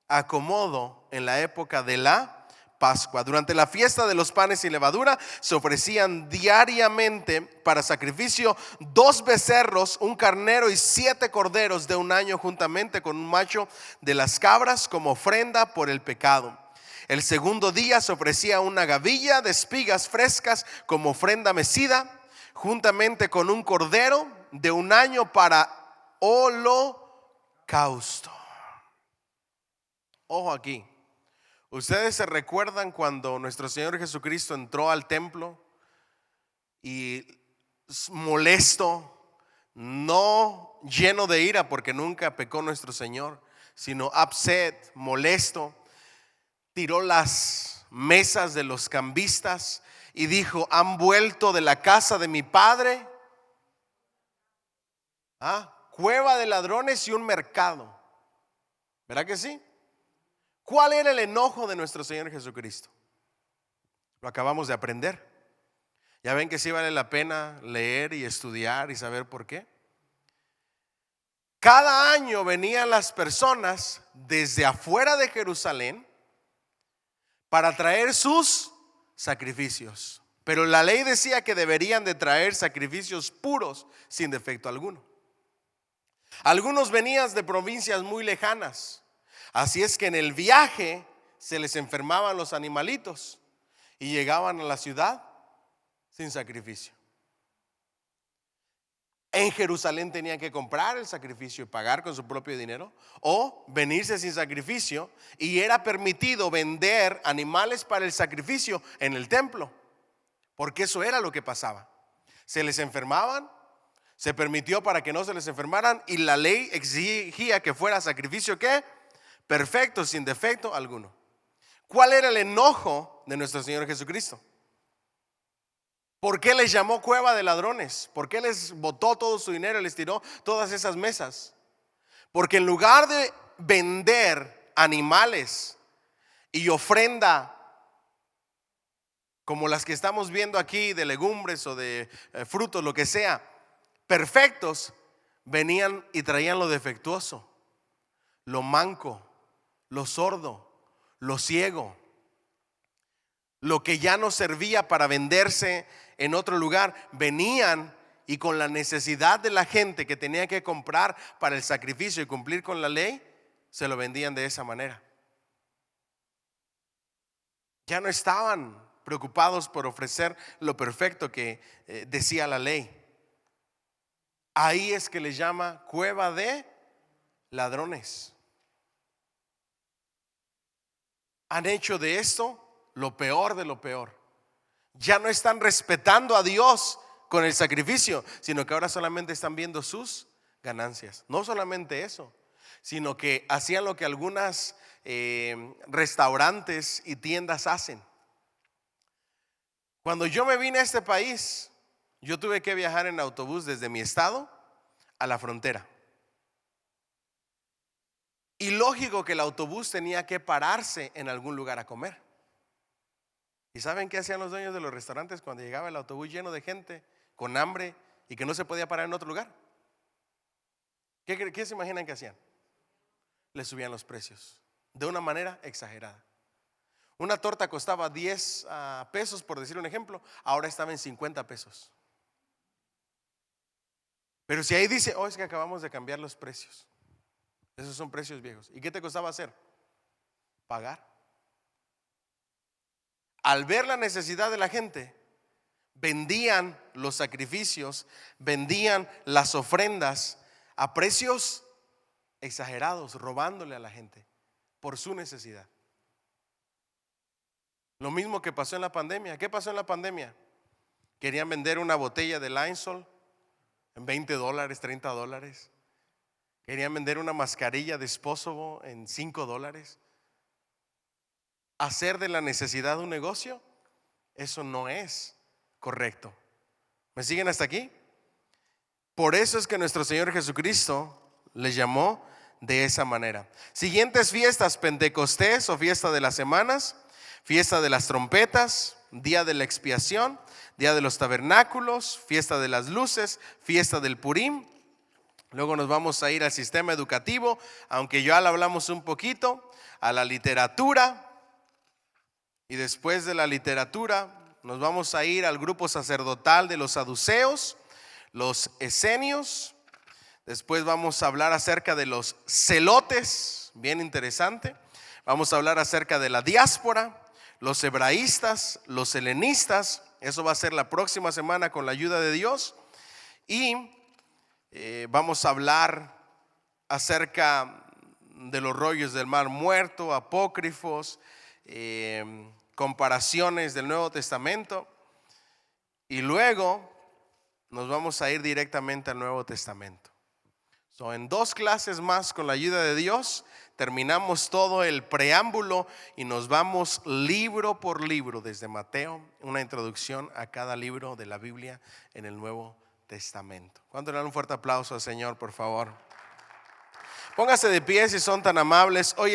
acomodo en la época de la Pascua. Durante la fiesta de los panes y levadura se ofrecían diariamente para sacrificio 2 becerros, un carnero y 7 corderos de un año juntamente con un macho de las cabras como ofrenda por el pecado. El segundo día se ofrecía una gavilla de espigas frescas como ofrenda mecida, juntamente con un cordero de un año para holocausto. Ojo aquí. ¿Ustedes se recuerdan cuando nuestro Señor Jesucristo entró al templo y molesto, no lleno de ira porque nunca pecó nuestro Señor, sino upset, molesto, tiró las mesas de los cambistas y dijo: han vuelto de la casa de mi padre cueva de ladrones y un mercado? ¿Verdad que sí? ¿Cuál era el enojo de nuestro Señor Jesucristo? Lo acabamos de aprender. Ya ven que sí vale la pena leer y estudiar y saber por qué. Cada año venían las personas desde afuera de Jerusalén para traer sus sacrificios. Pero la ley decía que deberían de traer sacrificios puros, sin defecto alguno. Algunos venían de provincias muy lejanas. Así es que en el viaje se les enfermaban los animalitos y llegaban a la ciudad sin sacrificio. En Jerusalén tenían que comprar el sacrificio y pagar con su propio dinero, o venirse sin sacrificio, y era permitido vender animales para el sacrificio en el templo, porque eso era lo que pasaba. Se les enfermaban, se permitió para que no se les enfermaran, y la ley exigía que fuera sacrificio ¿qué? Perfecto, sin defecto alguno. ¿Cuál era el enojo de nuestro Señor Jesucristo? ¿Por qué les llamó cueva de ladrones? ¿Por qué les botó todo su dinero y les tiró todas esas mesas? Porque en lugar de vender animales y ofrenda como las que estamos viendo aquí, de legumbres o de frutos, lo que sea, perfectos, venían y traían lo defectuoso, lo manco, lo sordo, lo ciego, lo que ya no servía para venderse en otro lugar. Venían y con la necesidad de la gente que tenía que comprar para el sacrificio y cumplir con la ley, se lo vendían de esa manera. Ya no estaban preocupados por ofrecer lo perfecto que decía la ley. Ahí es que les llama cueva de ladrones. Han hecho de esto lo peor de lo peor. Ya no están respetando a Dios con el sacrificio, sino que ahora solamente están viendo sus ganancias. No solamente eso, sino que hacían lo que algunas restaurantes y tiendas hacen. Cuando yo me vine a este país, yo tuve que viajar en autobús desde mi estado a la frontera. Y lógico que el autobús tenía que pararse en algún lugar a comer. ¿Y saben qué hacían los dueños de los restaurantes cuando llegaba el autobús lleno de gente con hambre y que no se podía parar en otro lugar? ¿Qué se imaginan que hacían? Le subían los precios de una manera exagerada. Una torta costaba 10 pesos, por decir un ejemplo, ahora estaba en 50 pesos. Pero si ahí dice: es que acabamos de cambiar los precios, esos son precios viejos. ¿Y qué te costaba hacer? Pagar. al ver la necesidad de la gente, vendían los sacrificios, vendían las ofrendas a precios exagerados, robándole a la gente por su necesidad. Lo mismo que pasó en la pandemia. ¿Qué pasó en la pandemia? Querían vender una botella de Lysol en $20, $30. Querían vender una mascarilla disposable en $5. Hacer de la necesidad un negocio, eso no es correcto. ¿Me siguen hasta aquí? Por eso es que nuestro Señor Jesucristo les llamó de esa manera. Siguientes fiestas: Pentecostés o fiesta de las semanas, fiesta de las trompetas, día de la expiación, día de los tabernáculos, fiesta de las luces, fiesta del Purim. Luego nos vamos a ir al sistema educativo, aunque ya lo hablamos un poquito, a la literatura. Y después de la literatura nos vamos a ir al grupo sacerdotal de los saduceos, los esenios. Después vamos a hablar acerca de los celotes, bien interesante. Vamos a hablar acerca de la diáspora, los hebraístas, los helenistas. Eso va a ser la próxima semana con la ayuda de Dios. Y vamos a hablar acerca de los rollos del Mar Muerto, apócrifos, comparaciones del Nuevo Testamento. Y luego nos vamos a ir directamente al Nuevo Testamento. En 2 clases más, con la ayuda de Dios, terminamos todo el preámbulo y nos vamos libro por libro, desde Mateo, una introducción a cada libro de la Biblia en el Nuevo Testamento. ¿Cuánto le dan un fuerte aplauso al Señor, por favor? Póngase de pie si son tan amables. Hoy